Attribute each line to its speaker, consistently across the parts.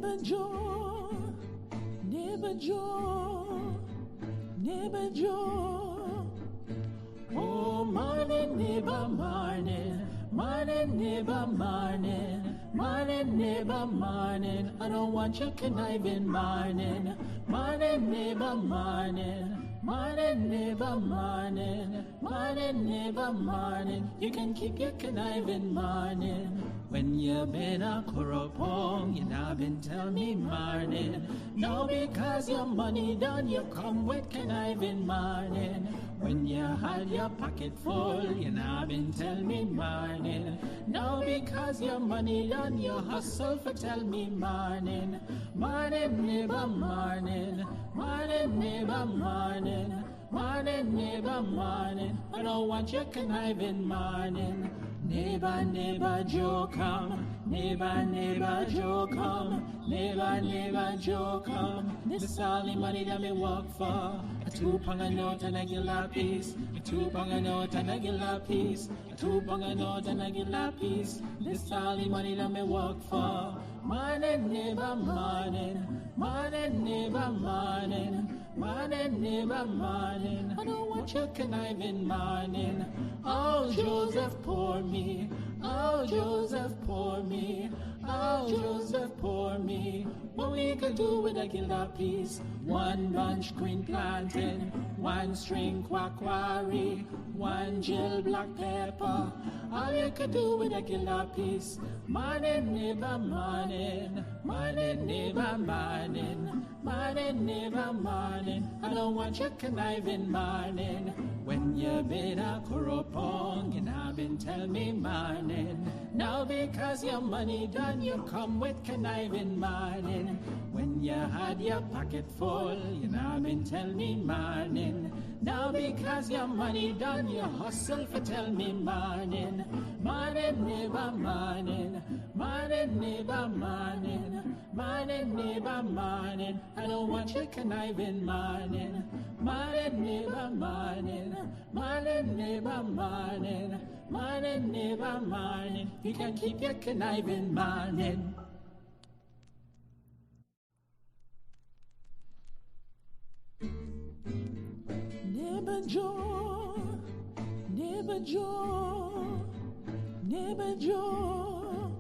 Speaker 1: Neighbor Joe, Neighbor Joe, Neighbor Joe. Oh, morning, neighbor, morning, morning, neighbor, morning, morning, neighbor, morning. I don't want your conniving morning, morning, neighbor, morning. Morning, neighbor, morning, morning, neighbor, morning. You can keep your conniving morning. When you been a corrupong, you now been tell me morning. No, because your money done, you come with conniving morning. When you had your pocket full, you now been tell me morning. No, because your money done, you hustle for tell me morning. Morning, neighbor, morning, morning, neighbor, morning, morning, neighbor, morning. I don't want your conniving morning. Neighbor, neighbor, Joe come. Neighbor, neighbor, Joe come. Neighbor, neighbor, Joe come. This all the money that me work for. A 2 pound a note and a gilla piece. A 2 pound a note and a gilla piece. A 2 pound a note and a gilla piece. This all the money that me work for. Morning, neighbor, morning. Morning, neighbor, morning. Morning, neighbor, morning. I don't want your conniving morning. Oh, Joseph, pour me. Oh, Joseph, pour me. Oh, Joseph, pour me. What we could do with a gilda piece? 1 bunch queen plantain, 1 string quacquari, 1 Jill black pepper. All you could do with a gilda piece. Morning, neighbor, morning. Morning, neighbor, morning. Morning, neighbor, morning. I don't want your conniving morning. When you been a corrupong, you now been tell me morning. Now because your money done, you come with conniving morning. When you had your pocket full, you now been tell me morning. Now because your money done, you hustle for tell me morning. Morning, neighbor, morning. Morning, neighbor, morning. Morning, neighbor, morning. I don't want your conniving morning. Morning, neighbor, morning. Morning, neighbor, morning. Morning, neighbor, morning. You can keep your conniving morning. Neighbor Joe, Neighbor Joe, Neighbor Joe.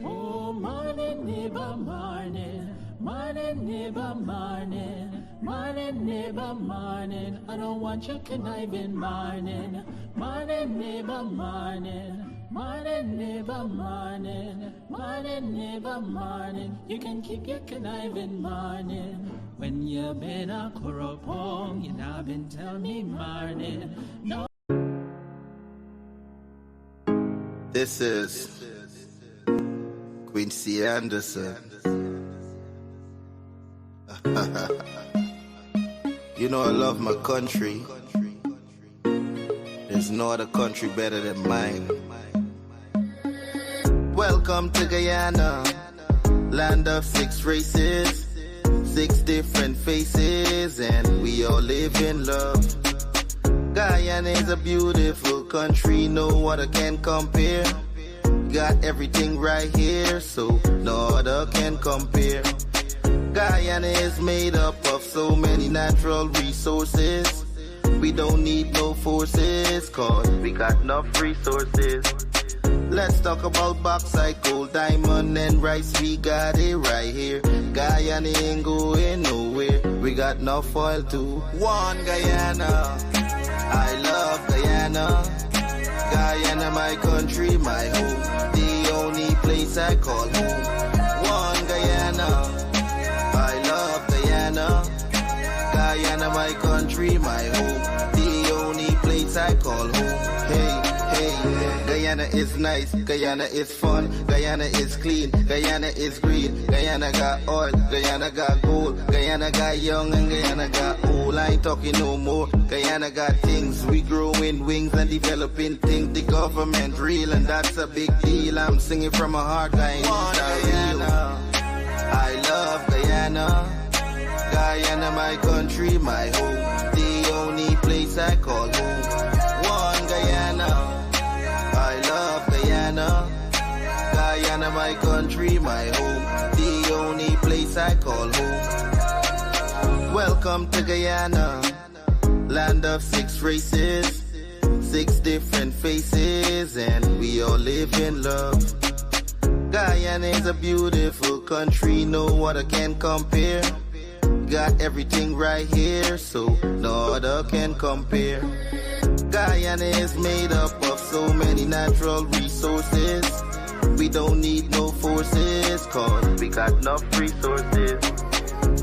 Speaker 1: Oh, morning, neighbor, morning. Morning, neighbor, morning. Morning, neighbor, morning. I don't want your conniving morning. Morning, neighbor, morning. Morning, neighbor, morning. Morning, neighbor, morning. You can keep your conniving morning. When you been a corrupong, you now been tell me morning. No.
Speaker 2: This is Quincy Anderson. You know I love my country. There's no other country better than mine. Welcome to Guyana, land of 6 races, 6 different faces, and we all live in love. Guyana is a beautiful country, no other can compare. Got everything right here, so no other can compare. Guyana is made up of so many natural resources. We don't need no forces, cause we got enough resources. Let's talk about bauxite, gold, diamond, and rice. We got it right here. Guyana ain't going nowhere. We got enough oil too. One Guyana, I love Guyana. Guyana, my country, my home. The only place I call home. One Guyana, I love Guyana. Guyana, my country, my home. The only place I call home. Hey, hey, Guyana is nice, Guyana is fun, Guyana is clean, Guyana is green, Guyana got oil, Guyana got gold, Guyana got young and Guyana got old. I ain't talking no more. Guyana got things, we growing wings and developing things. The government real and that's a big deal. I'm singing from my heart, Guyana. I love Guyana. Guyana, my country, my home. The only place I call home. One Guyana. I love Guyana. Guyana, my country, my home. The I call home. Welcome to Guyana, land of 6 races, 6 different faces, and we all live in love. Guyana is a beautiful country, no other can compare. Got everything right here, so no other can compare. Guyana is made up of so many natural resources. We don't need no forces, cause we got enough resources.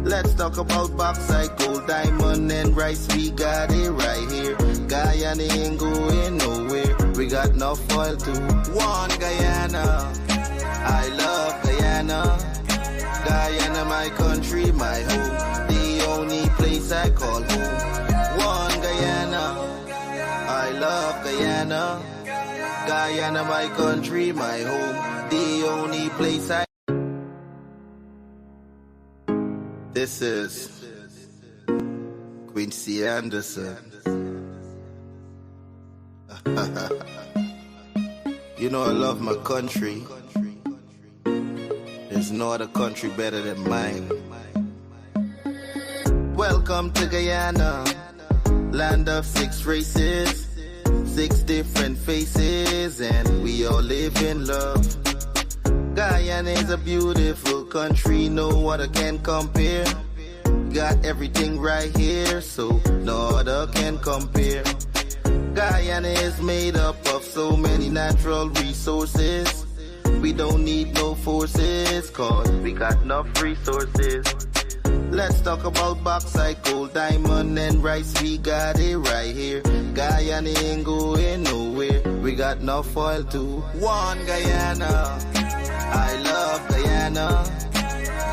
Speaker 2: Let's talk about bauxite, gold, diamond, and rice. We got it right here. Guyana ain't going nowhere. We got enough oil too. One Guyana, I love Guyana. Guyana, my country, my home. The only place I call home. One Guyana, I love Guyana. Guyana, my country, my home. The only place I... This is Quincy Anderson. You know I love my country. There's no other country better than mine. Welcome to Guyana, land of 6 races, 6 different faces, and we all live in love. Guyana is a beautiful country, no other can compare. Got everything right here, so no other can compare. Guyana is made up of so many natural resources. We don't need no forces, cause we got enough resources. Let's talk about bauxite, gold, diamond, and rice. We got it right here. Guyana ain't going nowhere. We got enough oil too. One Guyana, I love Guyana.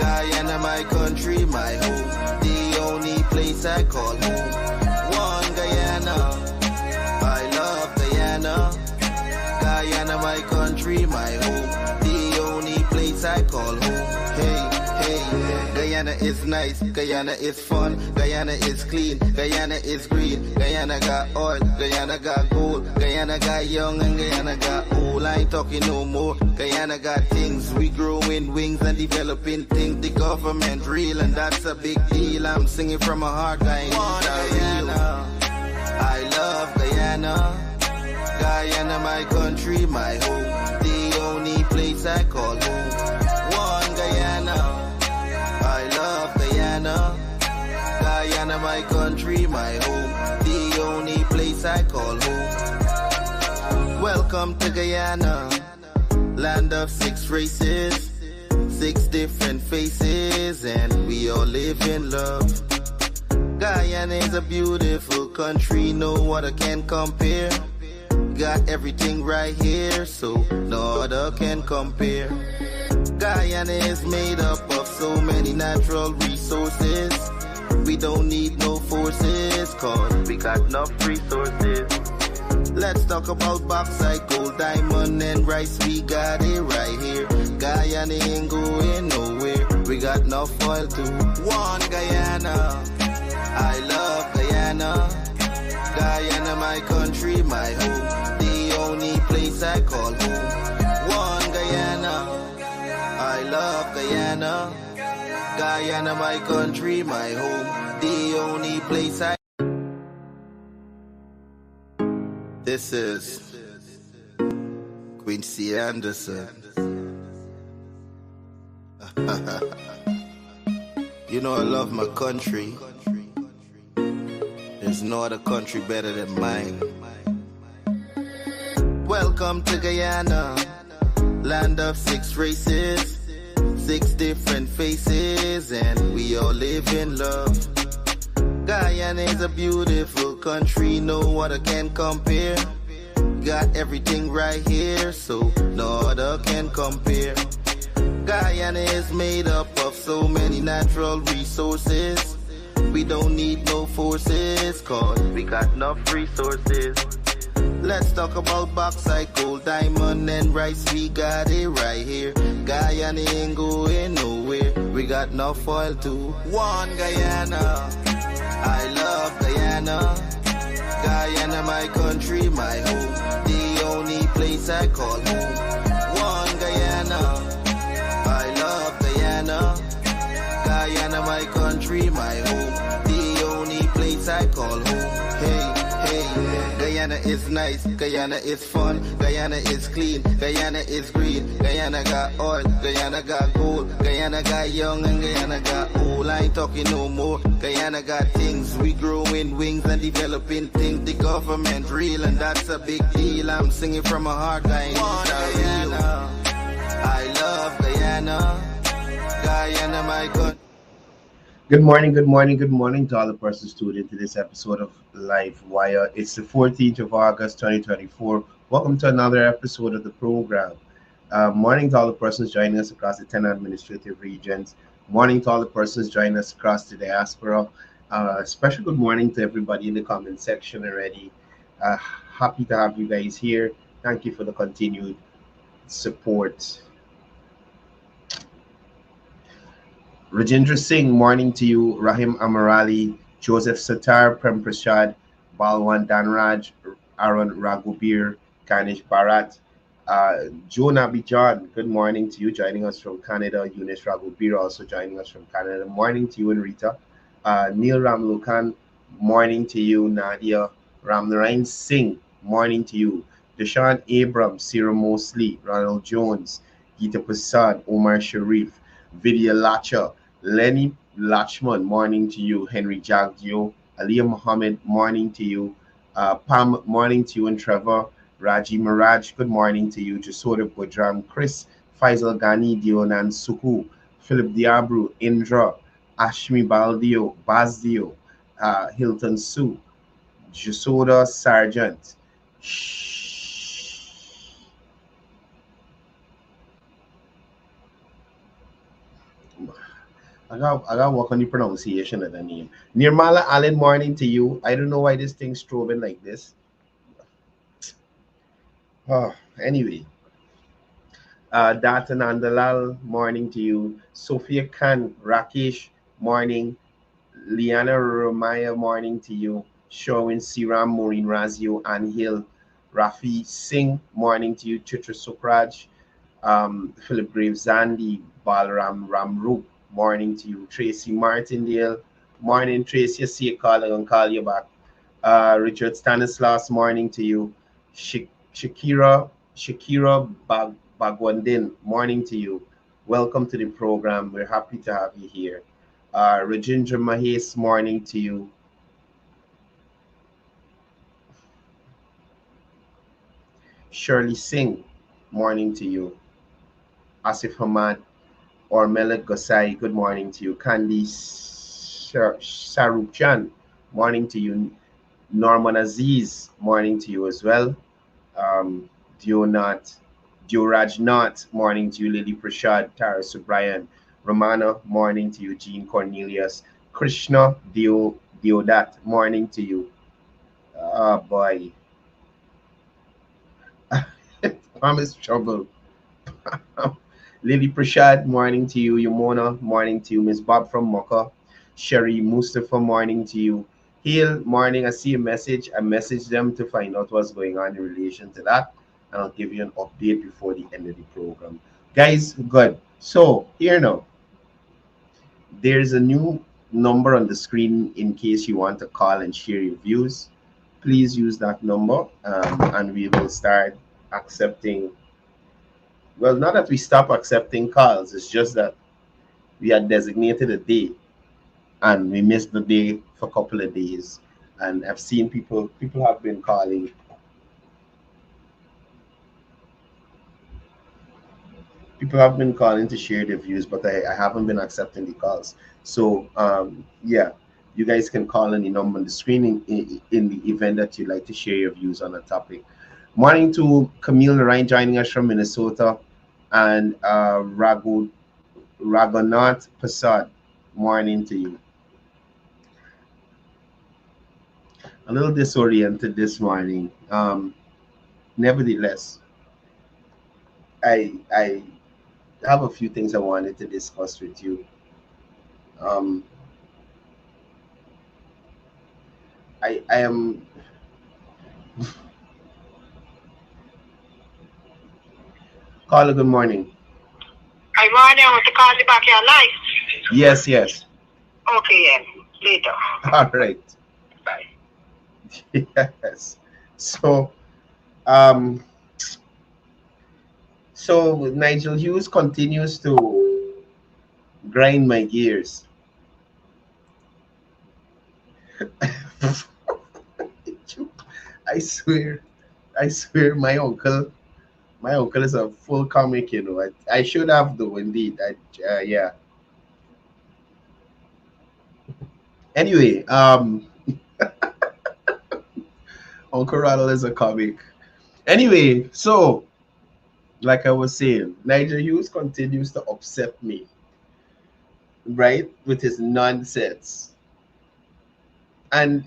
Speaker 2: Guyana, my country, my home. The only place I call home. One Guyana, I love Guyana. Guyana, my country, my home. The only place I call home. Hey, hey, Guyana is nice, Guyana is fun, Guyana is clean, Guyana is green, Guyana got oil, Guyana got gold, Guyana got young and Guyana got old. I ain't talking no more. Guyana got things, we growing wings and developing things. The government real and that's a big deal. I'm singing from my heart, Guyana. I love Guyana. Guyana, my country, my home. The only place I call home. One Guyana, I love Guyana. Guyana, my country, my home. The only place I call home. Welcome to Guyana, land of 6 races, 6 different faces, and we all live in love. Guyana is a beautiful country, no other can compare. Got everything right here, so no other can compare. Guyana is made up of so many natural resources. We don't need no forces, cause we got enough resources. Let's talk about bauxite, gold, diamond, and rice. We got it right here. Guyana ain't going nowhere. We got enough oil too. One Guyana, I love Guyana. Guyana, my country, my home. The only place I call home. One Guyana, I love Guyana. Guyana, my country, my home. The only place I... This is Quincy Anderson. You know I love my country. There's no other country better than mine. Welcome to Guyana, land of 6 races, 6 different faces, and we all live in love. Guyana is a beautiful country, no other can compare. Got everything right here, so no other can compare. Guyana is made up of so many natural resources. We don't need no forces, cause we got enough resources. Let's talk about bauxite, gold, diamond, and rice. We got it right here. Guyana ain't going nowhere. We got enough oil too. One Guyana, I love Guyana. Guyana, my country, my home. The only place I call home. One Guyana, I love Guyana. nice, Guyana is fun, Guyana is clean, Guyana is green, Guyana got oil, Guyana got gold, Guyana got young and Guyana got old. I ain't talking no more. Guyana got things, we growing wings and developing things. The government real and that's a big deal. I'm singing from my heart, Guyana. I love Guyana, Guyana, my God.
Speaker 3: Good morning to all the persons tuned into this episode of Livewire. It's the 14th of August, 2024. Welcome to another episode of the program. Morning to all the persons joining us across the 10 administrative regions. Morning to all the persons joining us across the diaspora. Special good morning to everybody in the comment section already. Happy to have you guys here. Thank you for the continued support. Rajendra Singh, morning to you. Rahim Amarali, Joseph Satar, Prem Prasad, Balwan Danraj, Aaron Raghubir, Kanish Bharat, Joan Abidjan, good morning to you, joining us from Canada. Eunice Raghubir also joining us from Canada. Morning to you and Rita. Neil Ramlukan, morning to you. Nadia Ramnarain Singh, morning to you. Deshaun Abrams, Cyril Mosley, Ronald Jones, Gita Prasad, Omar Sharif, Vidya Lacha, Lenny Lachman, morning to you. Henry Jagdio, Aliyah Muhammad, morning to you. Pam, morning to you. And Trevor, Raji Maraj, good morning to you. Jasoda Bujram, Chris, Faisal Ghani, Dionan Suku, Philip Diabru, Indra, Ashmi Baldio, Bazdio, Hilton Sue, Jasoda Sargent. I got work on the pronunciation of the name. Nirmala Allen, morning to you. I don't know why this thing's strobing like this. Anyway. Data Nandalal, morning to you. Sophia Khan, Rakesh, morning. Liana Romaya, morning to you. Sherwin Siram, Maureen Razio, Anhil, Rafi Singh, morning to you. Chitra Sukraj, Philip Graves Zandi, Balram Ramrup, morning to you. Tracy Martindale, morning Tracy. I see you calling and call you back. Richard Stanislas, morning to you. Shakira Bagwandin, morning to you. Welcome to the program. We're happy to have you here. Rajendra Mahes, morning to you. Shirley Singh, morning to you. Asif Hamad or Melik Gosai, good morning to you. Kandi Sarupchan, morning to you. Norman Aziz, morning to you as well. Dioraj Nath, morning to you. Lily Prashad, Tara Subrayan, Romana, morning to you. Jean Cornelius, Krishna Diodat, morning to you. Boy. Promise trouble. Lily Prashad, morning to you. Yamona, morning to you. Miss Bob from Mocha. Sherry Mustafa, morning to you. Hill, morning. I see a message. I messaged them to find out what's going on in relation to that. And I'll give you an update before the end of the program. Guys, good. So, here now. There's a new number on the screen in case you want to call and share your views. Please use that number and we will start accepting. Well, not that we stop accepting calls. It's just that we had designated a day and we missed the day for a couple of days. And I've seen people have been calling. People have been calling to share their views, but I haven't been accepting the calls. So, yeah, you guys can call any number on the screen in the event that you'd like to share your views on a topic. Morning to Camille Ryan joining us from Minnesota, and Raghunath Prasad, morning to you. A little disoriented this morning. Nevertheless, I have a few things I wanted to discuss with you. I am. Carla, good morning.
Speaker 4: Hi, morning. I want to call you back your life.
Speaker 3: Yes, yes.
Speaker 4: Okay, yeah. Later.
Speaker 3: All right.
Speaker 4: Bye.
Speaker 3: Yes. So, Um, so Nigel Hughes continues to grind my gears. I swear, I swear, my uncle is a full comic. You know, I should have though. Indeed, yeah. Anyway, Uncle Ronald is a comic. Anyway, so like I was saying, Nigel Hughes continues to upset me, right, with his nonsense. And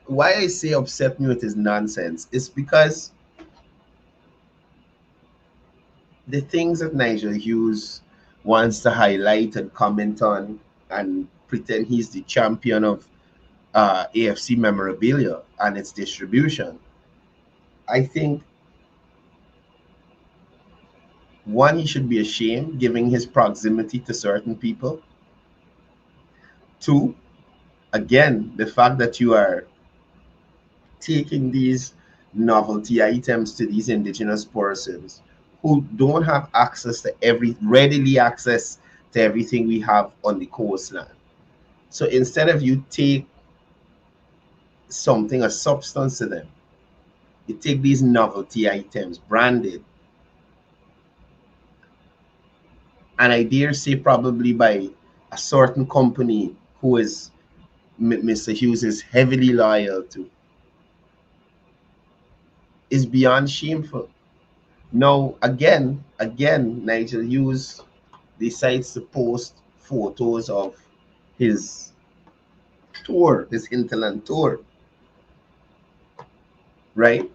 Speaker 3: why I say upset me with his nonsense is because the things that Nigel Hughes wants to highlight and comment on and pretend he's the champion of AFC memorabilia and its distribution. I think one, he should be ashamed giving his proximity to certain people. Two, again, the fact that you are taking these novelty items to these indigenous persons who don't have access to readily access to everything we have on the coastline. So instead of you take something, a substance to them, you take these novelty items branded, and I dare say probably by a certain company who is Mr. Hughes is heavily loyal to, is beyond shameful. Now, again, Nigel Hughes decides to post photos of his tour, his hinterland tour, right?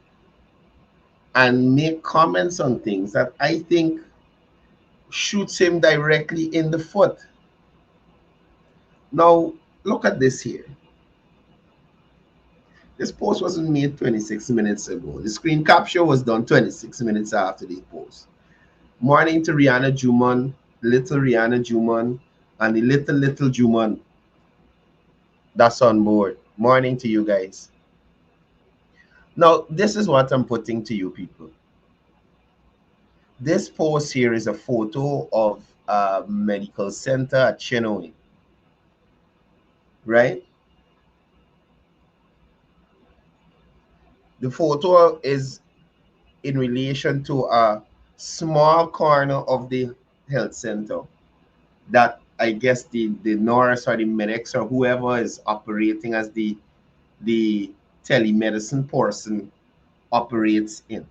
Speaker 3: And make comments on things that I think shoots him directly in the foot. Now, look at this here. This post wasn't made 26 minutes ago. The screen capture was done 26 minutes after the post. Morning to Rihanna Juman, little Rihanna Juman, and the little Juman that's on board. Morning to you guys. Now, this is what I'm putting to you people. This post here is a photo of a medical center at Chinoy, right? The photo is in relation to a small corner of the health center that I guess the nurse or the medics or whoever is operating as the telemedicine person operates in.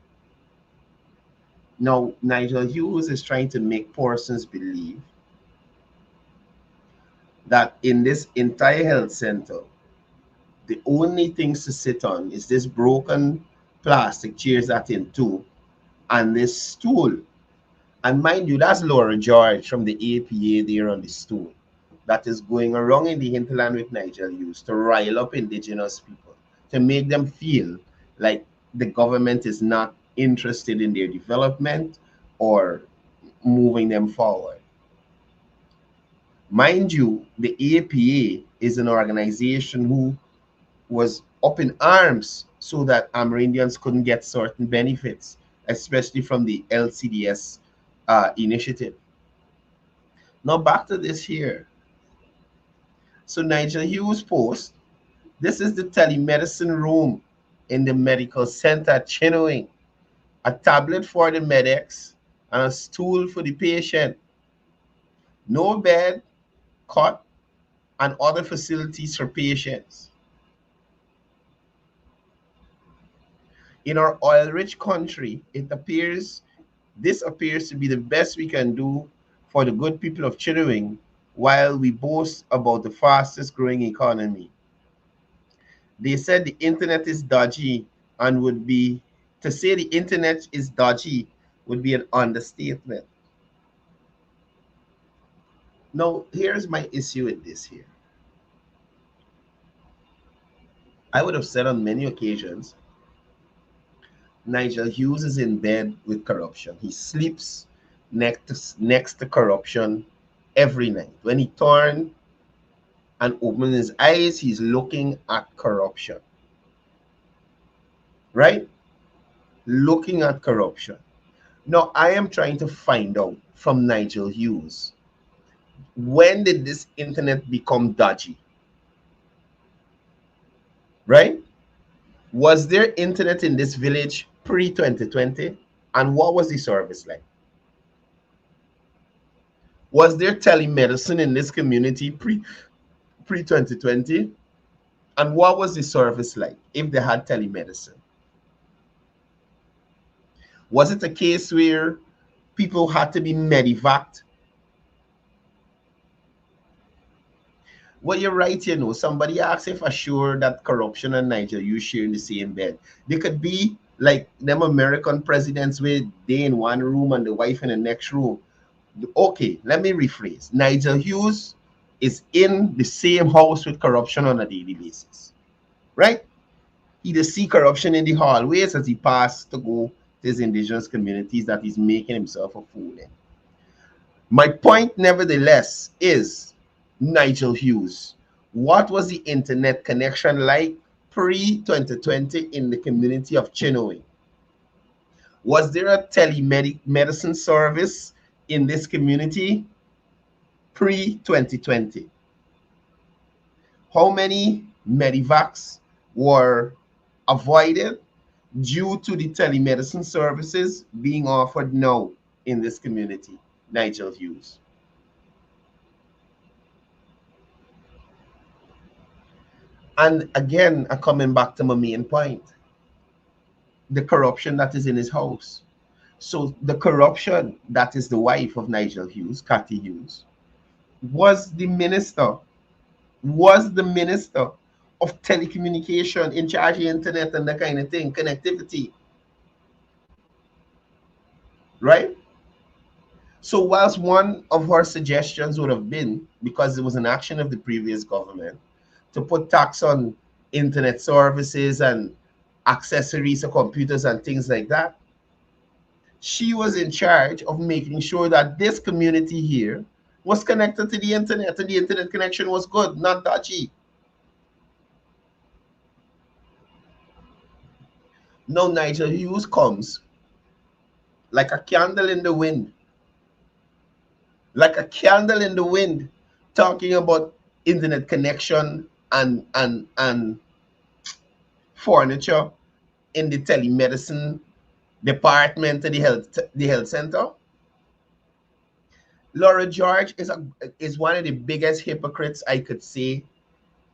Speaker 3: Now, Nigel Hughes is trying to make persons believe that in this entire health center, the only things to sit on is this broken plastic chairs that in two and this stool. And mind you, that's Laura George from the APA there on the stool that is going around in the hinterland with Nigel Hughes to rile up indigenous people, to make them feel like the government is not interested in their development or moving them forward. Mind you, the APA is an organization who was up in arms so that Amerindians couldn't get certain benefits, especially from the LCDS initiative. Now back to this here. So Nigel Hughes post, this is the telemedicine room in the medical center at Chinoy. A tablet for the medics and a stool for the patient. No bed, cot, and other facilities for patients. In our oil-rich country, this appears to be the best we can do for the good people of Chinoy while we boast about the fastest growing economy. They said the internet is dodgy and to say the internet is dodgy would be an understatement. Now, here's my issue with this here. I would have said on many occasions, Nigel Hughes is in bed with corruption. He sleeps next to corruption every night. When he turns and opens his eyes, he's looking at corruption. Right? looking at corruption. Now, I am trying to find out from Nigel Hughes, when did this internet become dodgy? Right? Was there internet in this village pre-2020? And what was the service like? Was there telemedicine in this community pre-2020? And what was the service like if they had telemedicine? Was it a case where people had to be medevaced? Well, you're right, somebody asked if I'm sure that corruption and Nigel you share in the same bed. They could be like them American presidents where they in one room and the wife in the next room. Okay, let me rephrase. Nigel Hughes is in the same house with corruption on a daily basis, right? He does see corruption in the hallways as he passes to go to his indigenous communities that he's making himself a fool in. My point, nevertheless, is Nigel Hughes. What was the internet connection like pre-2020 in the community of Chinoy? Was there a telemedicine service in this community pre-2020? How many medevacs were avoided due to the telemedicine services being offered now in this community? Nigel Hughes. And again, I'm coming back to my main point, the corruption that is in his house. So the corruption that is the wife of Nigel Hughes, Cde Hughes, was the minister of telecommunication in charge of internet and that kind of thing, connectivity. Right? So whilst one of her suggestions would have been, because it was an action of the previous government, to put tax on internet services and accessories to computers and things like that, she was in charge of making sure that this community here was connected to the internet and the internet connection was good, not dodgy. Now Nigel Hughes comes like a candle in the wind, talking about internet connection and furniture in the telemedicine department of the health center. Laura George is one of the biggest hypocrites I could say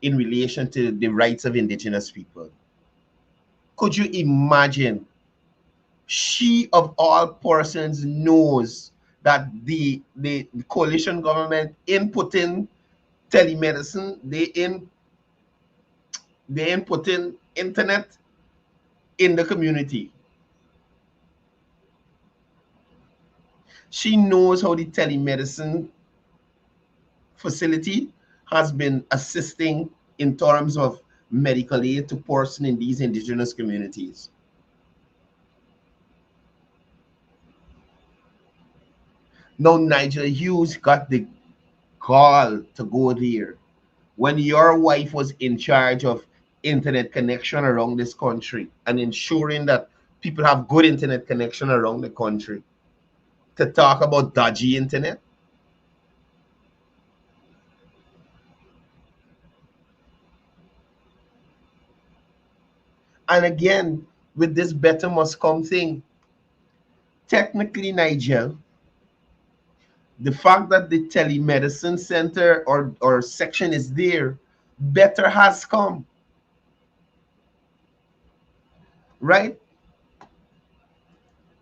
Speaker 3: in relation to the rights of indigenous people. Could you imagine? She of all persons knows that the coalition government inputting telemedicine, they inputting internet in the community. She knows how the telemedicine facility has been assisting in terms of medical aid to persons in these indigenous communities. Now Nigel Hughes got the gall to go there when your wife was in charge of internet connection around this country and ensuring that people have good internet connection around the country, to talk about dodgy internet. And again, with this better must come thing, technically, Nigel, the fact that the telemedicine center or section is there, better has come. Right?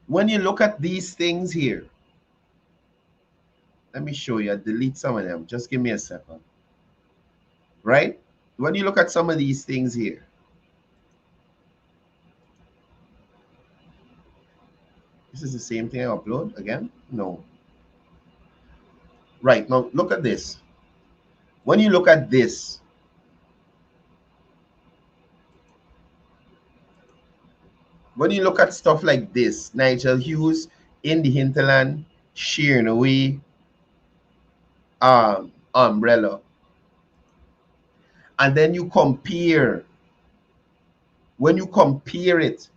Speaker 3: When you look at these things here, let me show you. I delete some of them. Just give me a second. Right? When you look at some of these things here, this is the same thing I upload again? No. Right, now look at this. When you look at this, when you look at stuff like this, Nigel Hughes in the hinterland, shearing away umbrella, and then you compare, when you compare it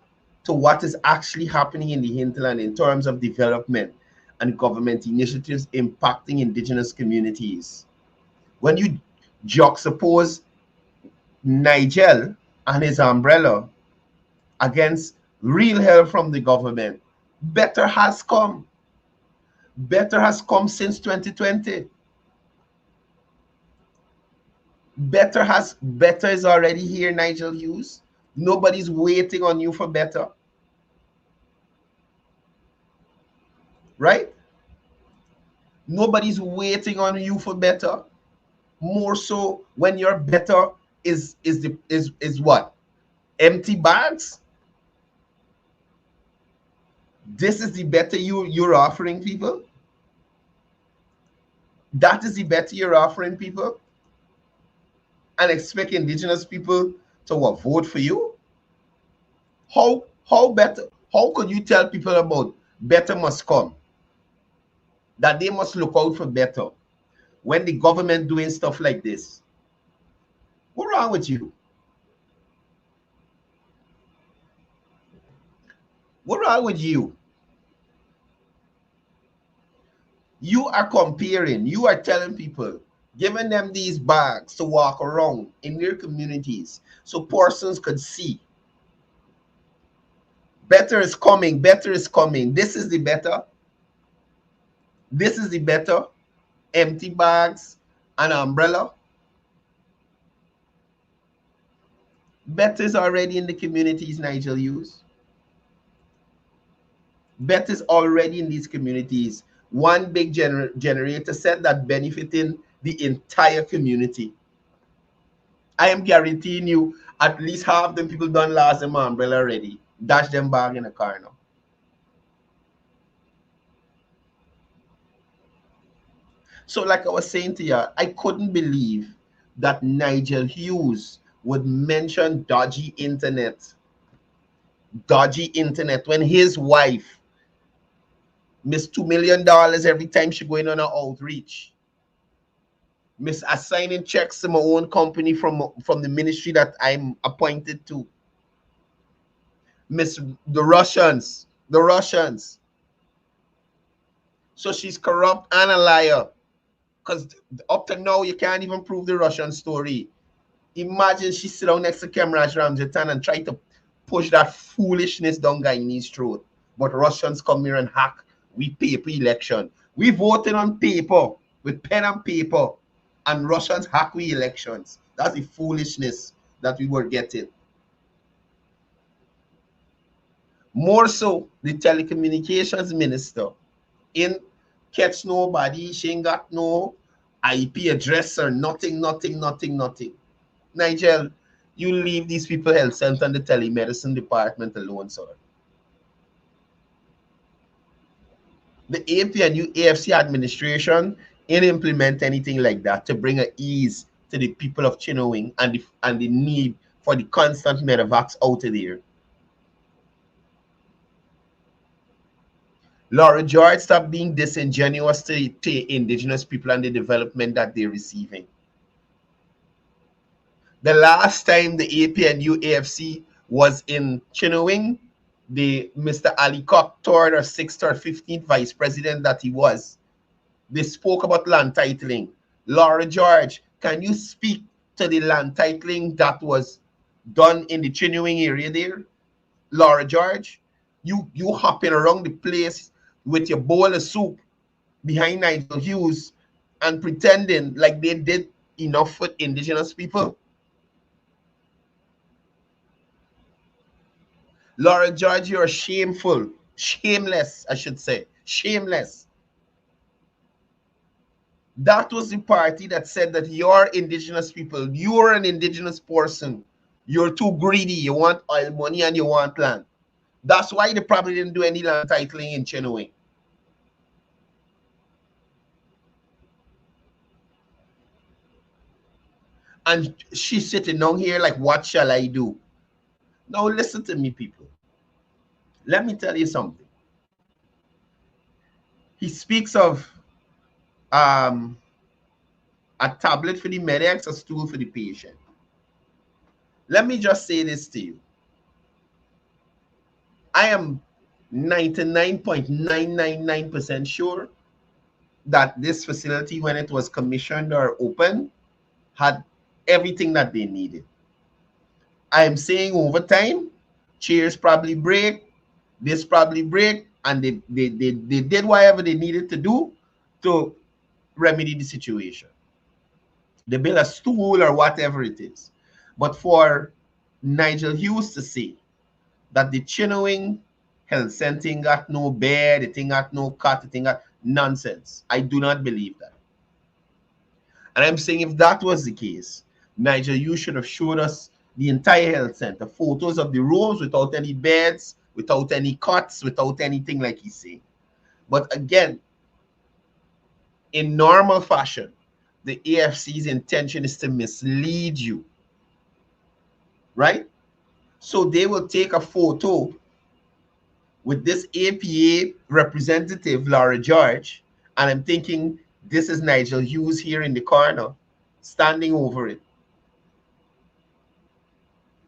Speaker 3: to what is actually happening in the hinterland in terms of development and government initiatives impacting indigenous communities. When you juxtapose Nigel and his umbrella against real help from the government, better has come. Better has come since 2020. Better is already here, Nigel Hughes. Nobody's waiting on you for better. Right? Nobody's waiting on you for better. More so when your better is what? Empty bags? This is the better you're offering people? That is the better you're offering people? And expect indigenous people to what, vote for you? How better? How could you tell people about better must come? That they must look out for better when the government doing stuff like this? What's wrong with you? What's wrong with you? You are comparing, you are telling people, giving them these bags to walk around in their communities so persons could see. Better is coming, better is coming. This is the better. This is the better. Empty bags, an umbrella. Better is already in the communities, Nigel Hughes. Better is already in these communities. One big generator set that benefiting the entire community. I am guaranteeing you at least half them people done last them umbrella already. Dash them bag in a car now. So like I was saying to you, I couldn't believe that Nigel Hughes would mention dodgy internet when his wife missed $2 million every time she going on an outreach. Miss assigning checks to my own company from the ministry that I'm appointed to. Miss the Russians. So she's corrupt and a liar. Because up to now, you can't even prove the Russian story. Imagine she sit down next to Kemraj Ramjatan and try to push that foolishness down Guyanese throat. But Russians come here and hack. We paper election. We voted on paper with pen and paper. And Russians hack we elections. That's the foolishness that we were getting. More so, the telecommunications minister in catch nobody. She ain't got no IP address or nothing. Nigel, you leave these people health center and the telemedicine department alone, sir. The APNU AFC administration ain't implement anything like that to bring an ease to the people of Chinowing and the need for the constant medevacs out of there. Laura George, stop being disingenuous to indigenous people and the development that they're receiving. The last time the APNU AFC was in Chinowing, the Mr. Ali Cock, 3rd or 6th or 15th vice president that he was, they spoke about land titling. Laura George, can you speak to the land titling that was done in the Chinowing area there? Laura George, you hopping around the place with your bowl of soup behind Nigel Hughes and pretending like they did enough for indigenous people. Laura George, you're shameful. Shameless, I should say. Shameless. That was the party that said that you're indigenous people. You're an indigenous person. You're too greedy. You want oil money and you want land. That's why they probably didn't do any land titling in Chinowing. And she's sitting down here like, what shall I do? Now listen to me, people. Let me tell you something. He speaks of a tablet for the medics, a stool for the patient. Let me just say this to you. I am 99.999% sure that this facility, when it was commissioned or open, had everything that they needed. I am saying over time, chairs probably break, this probably break, and they did whatever they needed to do to remedy the situation. They build a stool or whatever it is. But for Nigel Hughes to say that the Chinowing health center got no bed, the thing got no cot, the thing got nonsense. I do not believe that. And I'm saying if that was the case, Nigel, you should have showed us the entire health center, photos of the rooms without any beds, without any cots, without anything like he's saying. But again, in normal fashion, the AFC's intention is to mislead you, right? So they will take a photo with this APA representative, Laura George, and I'm thinking this is Nigel Hughes here in the corner, standing over it,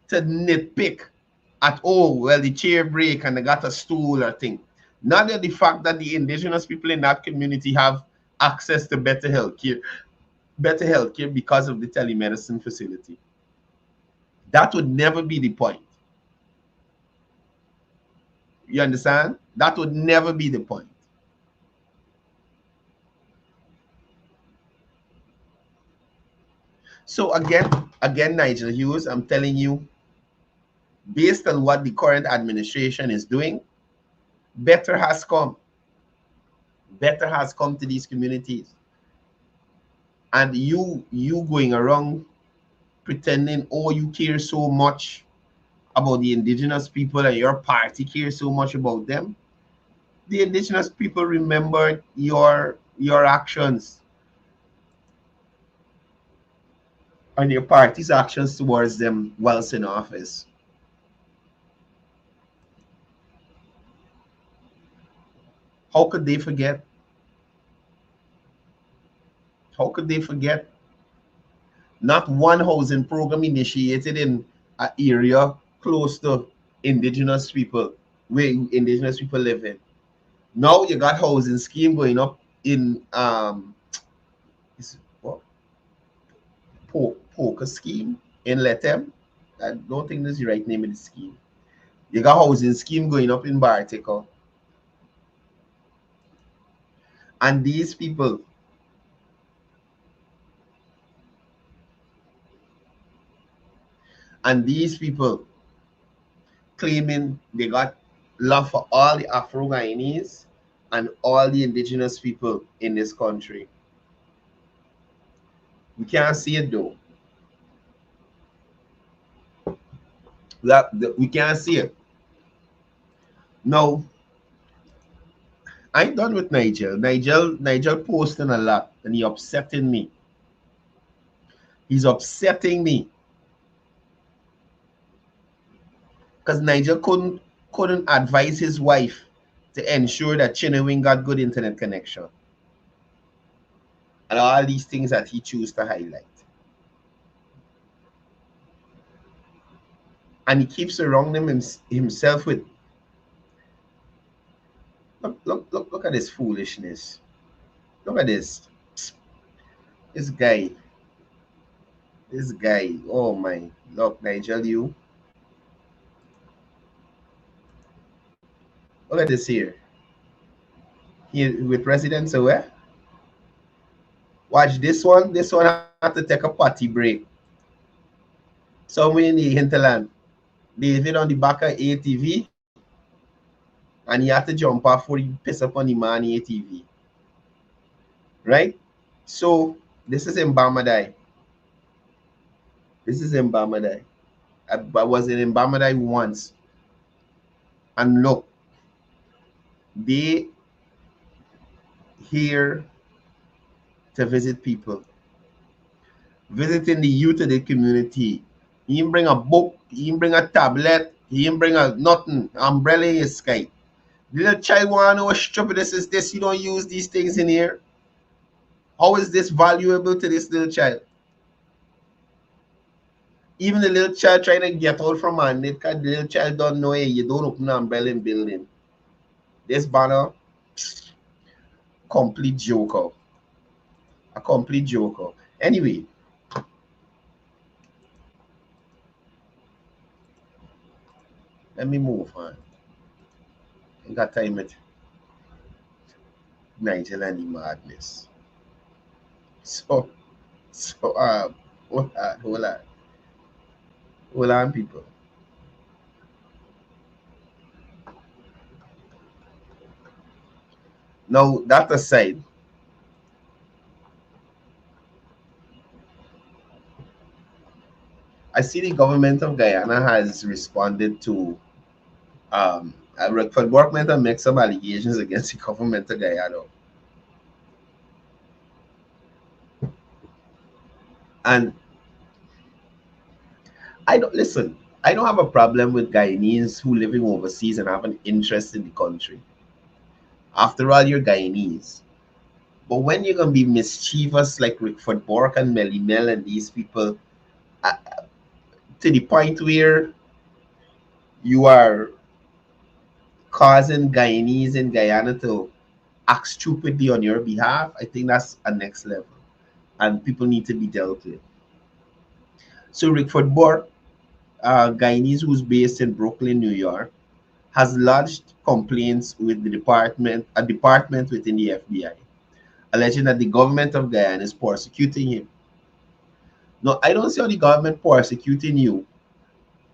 Speaker 3: to nitpick at, oh, well, the chair break and they got a stool or thing. Not that the fact that the indigenous people in that community have access to better healthcare because of the telemedicine facility. That would never be the point. You understand? That would never be the point. So again, Nigel Hughes, I'm telling you, based on what the current administration is doing, better has come. Better has come to these communities. And you going around pretending, oh, you care so much about the indigenous people and your party cares so much about them. The indigenous people remember your actions and your party's actions towards them whilst in office. How could they forget? How could they forget? Not one housing program initiated in an area close to indigenous people, where indigenous people live in. Now you got housing scheme going up in what? Poker scheme in Letem. I don't think that's the right name of the scheme. You got housing scheme going up in Bartico. And these people claiming they got love for all the Afro-Guyanese and all the indigenous people in this country. We can't see it though. We can't see it. No, I'm done with Nigel. Nigel posting a lot and he upsetting me. He's upsetting me. Because Nigel couldn't advise his wife to ensure that Chinowing got good internet connection. And all these things that he chose to highlight. And he keeps surrounding himself with, look at this foolishness. Look at this. This guy. Oh my. Look, Nigel, you. Look at this here. Here with residents aware. Watch this one. This one had to take a potty break. Somewhere in the hinterland. David on the back of ATV. And he had to jump off before he piss up on the man ATV. Right? So this is in Bamadai. I was in Bamadai once. And look, they here to visit people, visiting the youth of the community. He didn't bring a book, he didn't bring a tablet, he didn't bring a nothing, umbrella in his sky. The little child want to know what stupidness is this. You don't use these things in here. How is this valuable to this little child? Even the little child trying to get out from under it, because the little child don't know, hey, you don't open an umbrella in building. This banner, complete joker. A complete joker. Anyway, let me move on. I got time at Nigel and the madness. So, hold on, people. Now, that aside, I see the government of Guyana has responded to for Burke to make some allegations against the government of Guyana. And I don't listen. I don't have a problem with Guyanese who living overseas and have an interest in the country. After all, you're Guyanese. But when you're gonna be mischievous like Rickford Burke and Melly Mel and these people, uh, to the point where you are causing Guyanese in Guyana to act stupidly on your behalf, I think that's a next level, and people need to be dealt with. So Rickford Burke, Guyanese who's based in Brooklyn, New York, has lodged complaints with a department within the FBI, alleging that the government of Guyana is persecuting him. No, I don't see how the government persecuting you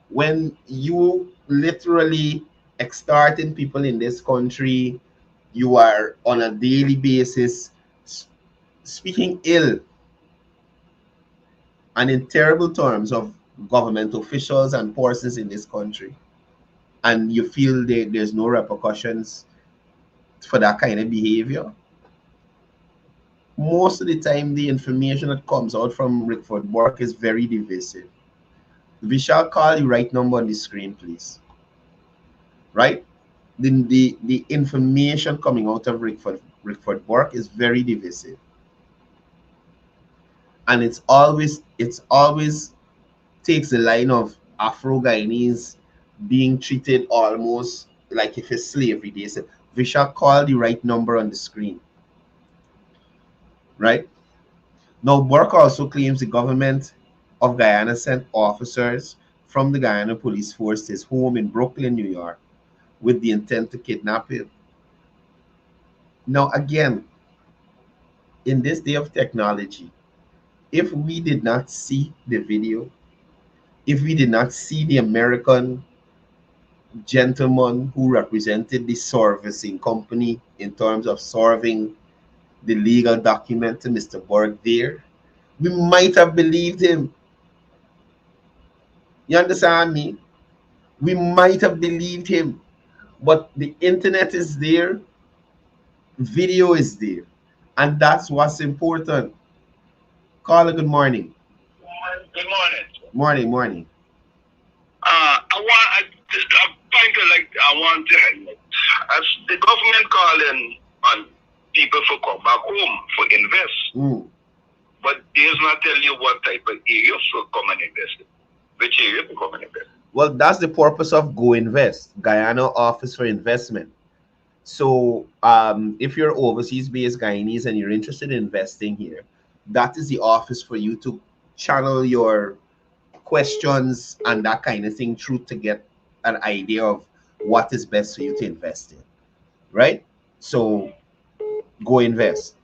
Speaker 3: when you literally extorting people in this country. You are on a daily basis speaking ill and in terrible terms of government officials and persons in this country, and you feel there's no repercussions for that kind of behavior. Most of the time, the information that comes out from Rickford Burke is very divisive. We shall call the right number on the screen, please. Right? The information coming out of Rickford Burke is very divisive. And it's always takes the line of Afro-Guyanese being treated almost like if it's slavery. They said, we shall call the right number on the screen. Right? Now, Burke also claims the government of Guyana sent officers from the Guyana police force to his home in Brooklyn, New York, with the intent to kidnap him. Now, again, in this day of technology, if we did not see the video, if we did not see the American gentleman who represented the servicing company in terms of serving the legal document to Mr. Burke there, we might have believed him. You understand me? We might have believed him. But the internet is there, video is there, and that's what's important. Carla, good morning.
Speaker 4: Good morning.
Speaker 3: Morning.
Speaker 4: I want to, as the government calling on people for come back home for invest, but they does not tell you what type of area for come and invest. Which area to come and invest.
Speaker 3: Well, that's the purpose of Go Invest, Guyana Office for Investment. So if you're overseas based Guyanese and you're interested in investing here, that is the office for you to channel your questions and that kind of thing through to get an idea of what is best for you to invest in. Right? So Go Invest.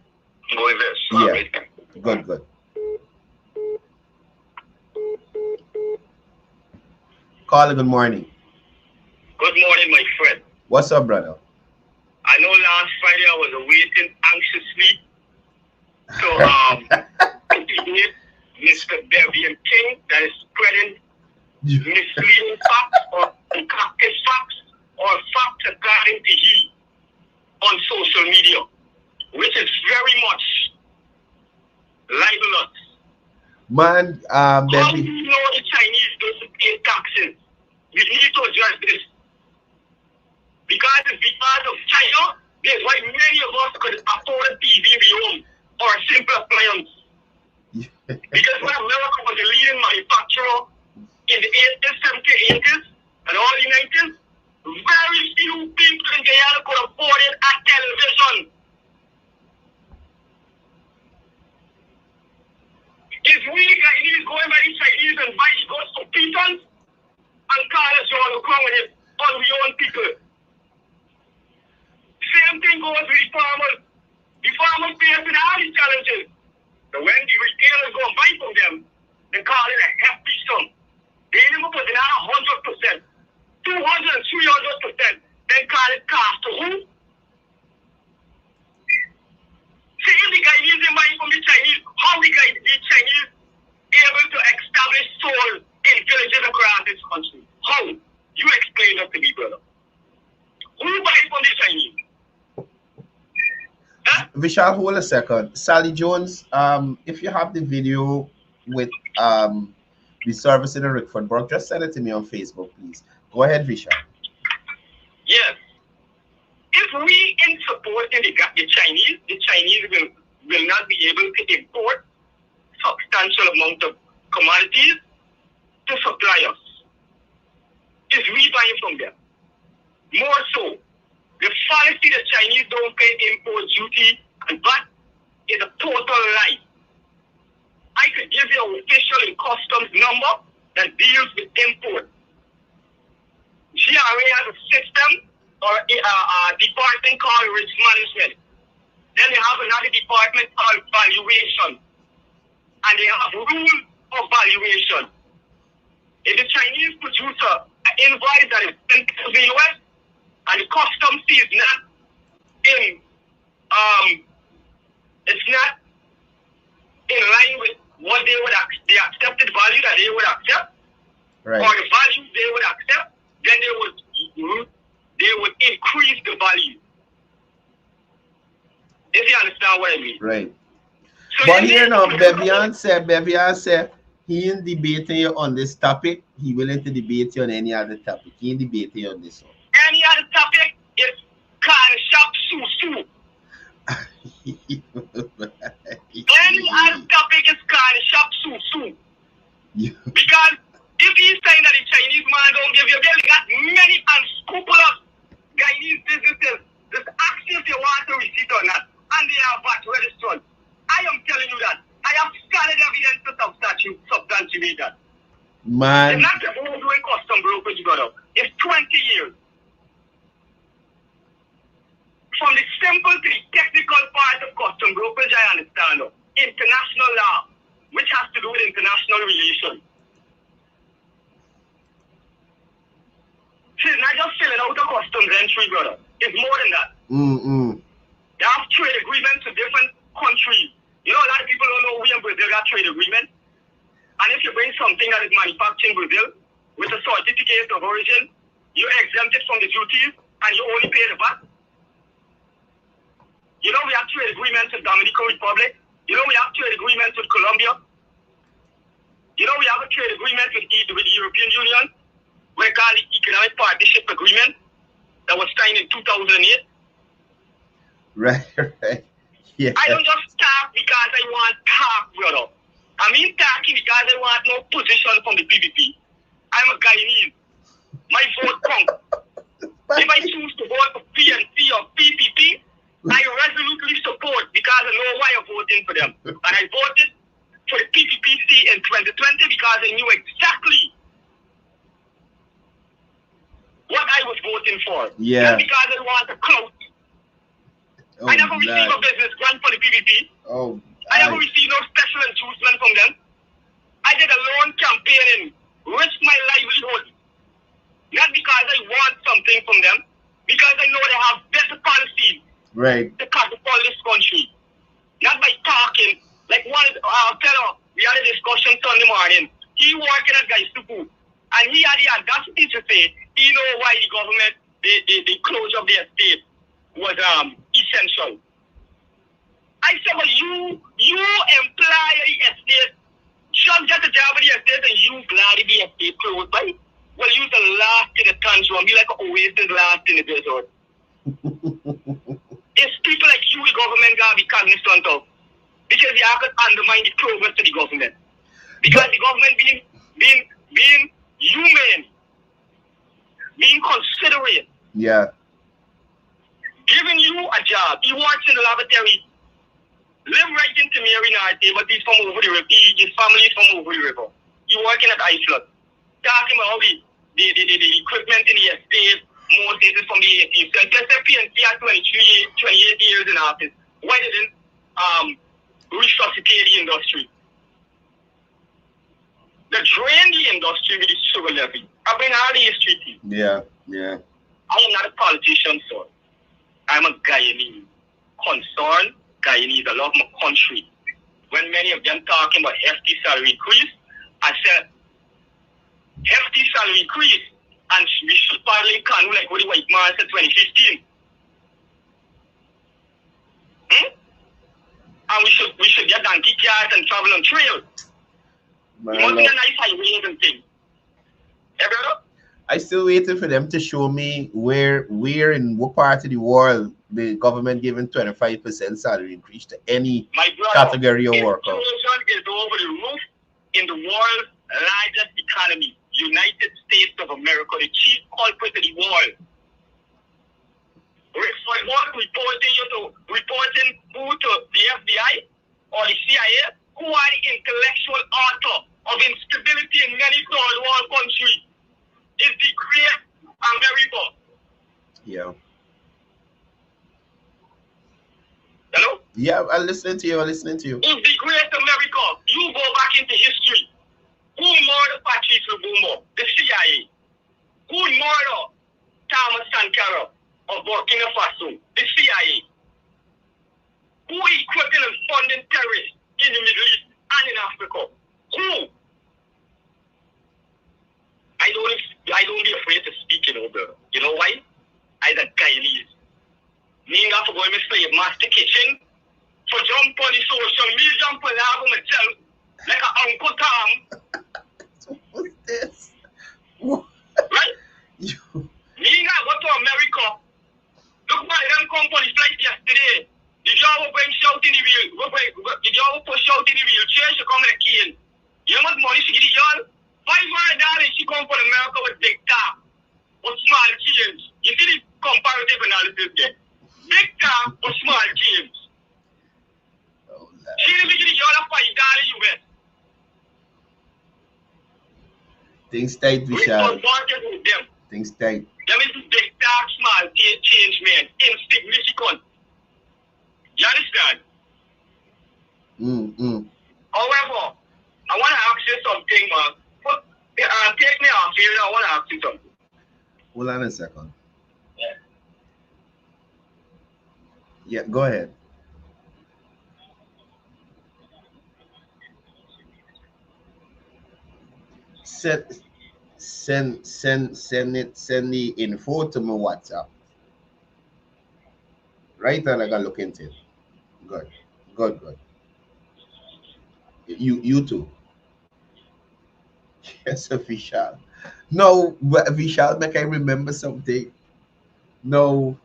Speaker 4: Go invest.
Speaker 3: Yeah.
Speaker 4: Right.
Speaker 3: Good. Carla, good morning.
Speaker 4: Good morning, my friend.
Speaker 3: What's up, brother?
Speaker 4: I know last Friday I was waiting anxiously to debate Mr. Devian King that is spreading misleading facts or concocted facts or facts according to he on social media, which is very much libelous.
Speaker 3: Man,
Speaker 4: How do you know the Chinese don't pay taxes? We need to address this. Because it's because of China, that's why many of us could afford a TV in the home or a simple appliance. Because when America was the leading manufacturer in the 80s, 70s, 80s, and early 90s, very few people in Guyana could afford it at television. If we Guyanese going by the Chinese and buy goods for Petons and call us all who come with it on we own people. Same thing goes with the farmers. The farmers face with all these challenges. So when the retailers go and buy from them, they call it a hefty sum. They even put it at 100%, 200 and 300%. Then call it cost to who? See, if the Guyanese are buying from the Chinese, how the Chinese able to establish soul in villages across this country? How? You explain that to me, brother. Who buys from the Chinese? Huh?
Speaker 3: Vishal, hold a second. Sally Jones, if you have the video with the service in Rickford, Burke, just send it to me on Facebook, please. Go ahead, Vishal.
Speaker 4: Yes. If we in supporting the Chinese will not be able to import substantial amount of commodities to supply us. If we buy from them. More so, the fallacy that Chinese don't pay import duty and VAT is a total lie. I could give you an official and customs number that deals with import. GRA has a system or a department called risk management. Then they have another department called valuation. And they have rules of valuation. If the Chinese producer an invoice that is sent to the US and the customs fee is not in it's not in line with what they would the accepted value that they would accept,
Speaker 3: right,
Speaker 4: or the value they would accept, then they would increase the value. If you understand what I mean.
Speaker 3: Right.
Speaker 4: So
Speaker 3: but here now, Bevian said he ain't debating you on this topic. He willing to debate you on any other topic. He ain't debating you on this one.
Speaker 4: Any other topic is kind of shop sue. Any other topic is kind of shop sue. Because if he's saying that the Chinese man don't give you, they got many unscrupulous Guyanese businesses. Just ask if they want a receipt or not, and they are VAT registered. I am telling you that. I have solid evidence to substantiate that.
Speaker 3: Man.
Speaker 4: It's not the whole doing custom brokerage got up. It's 20 years. From the simple to the technical part of custom brokerage, I understand. International law, which has to do with international relations. See, it's not just filling out a customs entry, brother. It's more than that. They have trade agreements with different countries. You know, a lot of people don't know we in Brazil got trade agreement. And if you bring something that is manufactured in Brazil with a certificate of origin, you're exempted from the duties and you only pay the VAT. You know, we have trade agreements with Dominican Republic. You know, we have trade agreements with Colombia. You know, we have a trade agreement with the European Union. We call it Economic Partnership Agreement that was signed in 2008.
Speaker 3: Right. Yeah.
Speaker 4: I don't just talk because I want talk, brother. I mean talking because I want no position from the PPP. I'm a Guyanese. My vote counts. If I choose to vote for PNC or PPP, I resolutely support because I know why I'm voting for them. And I voted for the PPPC in 2020 because I knew exactly what I was voting for.
Speaker 3: Yeah.
Speaker 4: Not because I want a clout.
Speaker 3: Oh,
Speaker 4: I never received a business grant for the PPP.
Speaker 3: Oh,
Speaker 4: I never received no special inducement from them. I did a loan campaign and risked my livelihood. Not because I want something from them, because I know they have better policies
Speaker 3: right,
Speaker 4: to catapult this country. Not by talking. Like one fellow, we had a discussion Sunday morning. He working at Guyana, and he had the audacity to say, he know why the government, the closure of the estate was essential. I said, well, you employ the estate, just get the job of the estate and you glad the estate closed by. Well, you the last in the tantrum, be like an oasis last in the desert. It's people like you the government gotta be cognizant of. Because you have to undermine the progress to the government. Because the government being human, being considerate.
Speaker 3: Yeah.
Speaker 4: Giving you a job. He works in the laboratory. Live right into Mary Narte, but he's from over the river. His family is from over the river. He working at Iceland. Talking about all the equipment in the estate, most cases from the 18th century. Let's say PNC had 28 years in office. Why didn't resuscitate the industry? They drain the industry with the sugar levy. I bring all the history to you.
Speaker 3: Yeah, yeah.
Speaker 4: I am not a politician, sir. I'm a Guyanese. Concerned Guyanese. I love my country. When many of them talking about hefty salary increase, I said, hefty salary increase, and we should probably can like what the white man said 2015. And we should get donkey carts and travel on trail.
Speaker 3: Man,
Speaker 4: it must be a nice highways and thing. Yeah, brother?
Speaker 3: I still waiting for them to show me where in what part of the world the government giving 25% salary increase to any category of worker.
Speaker 4: Inflation is over the roof in the world's largest economy, United States of America, the chief culprit of the world. For what reporting who to the FBI or the CIA, who are the intellectual author of instability in many third world countries, is the great America.
Speaker 3: Yeah.
Speaker 4: Hello?
Speaker 3: Yeah, I'm listening to you.
Speaker 4: Is the great America. You go back into history. Who murdered Patrice Lumumba? The CIA. Who murdered Thomas Sankara of Burkina Faso? The CIA. Who equipping and funding terrorists in the Middle East and in Africa? Who? I don't be afraid to speak, brother. You know why? I the Guyanese. Me have to go in my slave master kitchen for jump on the social media, jump on the myself like an Uncle Tom.
Speaker 3: What's this?
Speaker 4: Right? Me not go to America. Look at them companies like yesterday. The job will bring shout in the wheel. The job will push out in the wheelchair. She come in a key. You know how much money she get the girl? $500 she come from America with big top or small change. You see the comparative analysis there. Big top or small change.
Speaker 3: Oh,
Speaker 4: she didn't get the girl $5 US.
Speaker 3: Things tight, Vishal.
Speaker 4: With them.
Speaker 3: Things tight.
Speaker 4: Them is big top, small change, man. Insignificant. You understand? However, I want to ask you something, man. Take me off here. I want to ask you something.
Speaker 3: Hold on a second. Yeah, go ahead. Send the info to my WhatsApp. Right, and I gotta look into it. Good. You too. Yes, Vishal. No, Vishal, make I remember something. No,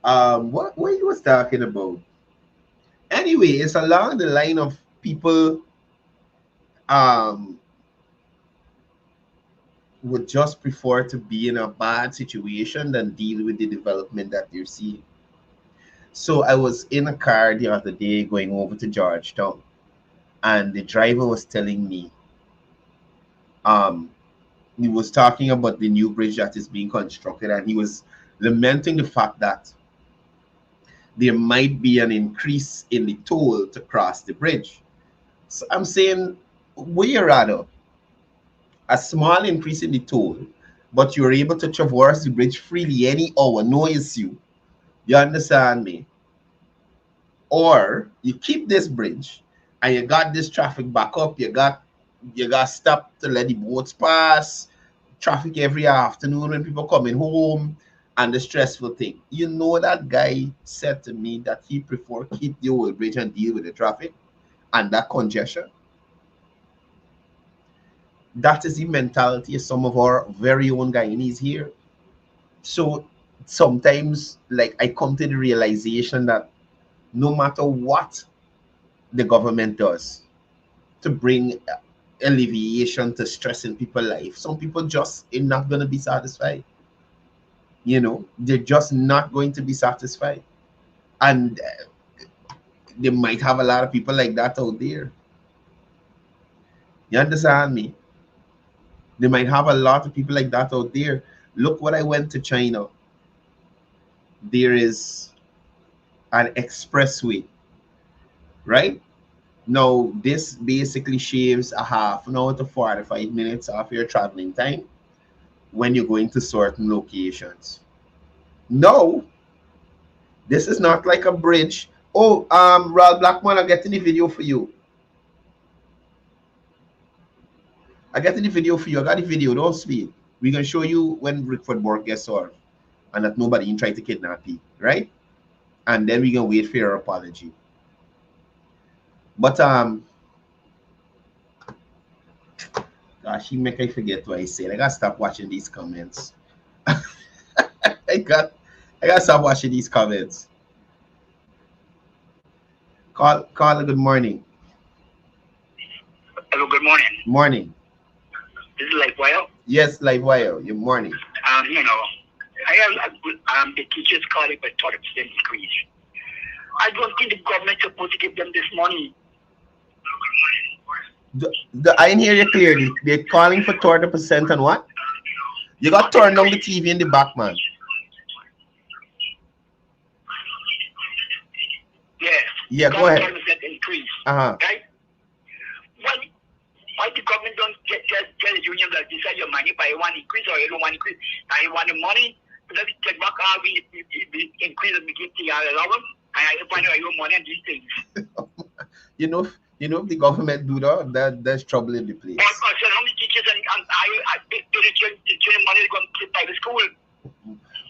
Speaker 3: what you was talking about? Anyway, it's along the line of people would just prefer to be in a bad situation than deal with the development that they're seeing. So I was in a car the other day going over to Georgetown, and the driver was telling me he was talking about the new bridge that is being constructed, and he was lamenting the fact that there might be an increase in the toll to cross the bridge. So I'm saying, would you rather a small increase in the toll, but you're able to traverse the bridge freely any hour, no issue? You understand me? Or you keep this bridge and you got this traffic back up, you got stopped to let the boats pass, traffic every afternoon when people coming home, and the stressful thing. You know, that guy said to me that he prefer keep the old bridge and deal with the traffic and that congestion. That is the mentality of some of our very own Guyanese here. So sometimes, like, I come to the realization that no matter what the government does to bring alleviation to stress in people's life. Some people just are not going to be satisfied. You know, they're just not going to be satisfied. And they might have a lot of people like that out there. You understand me? They might have a lot of people like that out there. Look, what I went to China. There is an expressway, right? Now, this basically shaves a half an hour to 45 minutes off your traveling time when you're going to certain locations. No, this is not like a bridge. Oh, Ralph Blackman, I'm getting the video for you. I got the video for you. I got the video. Don't speak. We're going to show you when Rickford Burke gets solved and that nobody can try to kidnap you, right? And then we're going to wait for your apology. But, gosh, he make I forget what I said. I got to stop watching these comments. I got to stop watching these comments. Carla, good morning.
Speaker 4: Hello, good morning.
Speaker 3: Morning.
Speaker 4: This is Livewire.
Speaker 3: Yes, Livewire. Good morning.
Speaker 4: You know, I have the teachers calling for 30% increase. I don't think the government is supposed to give them this money.
Speaker 3: I didn't hear you clearly. They're calling for 30% on what? You got to turn down the TV in the back, man.
Speaker 4: Yes.
Speaker 3: Yeah, go ahead.
Speaker 4: 30% increase.
Speaker 3: Right?
Speaker 4: Why the government don't tell the union that this is your money by one increase or you don't want increase? I want the money. Let me take back all the increase and give the allowance. And I find out your money and these things.
Speaker 3: you know, if the government do that, there's trouble in the place.
Speaker 4: So how many teachers and I the money going to private school?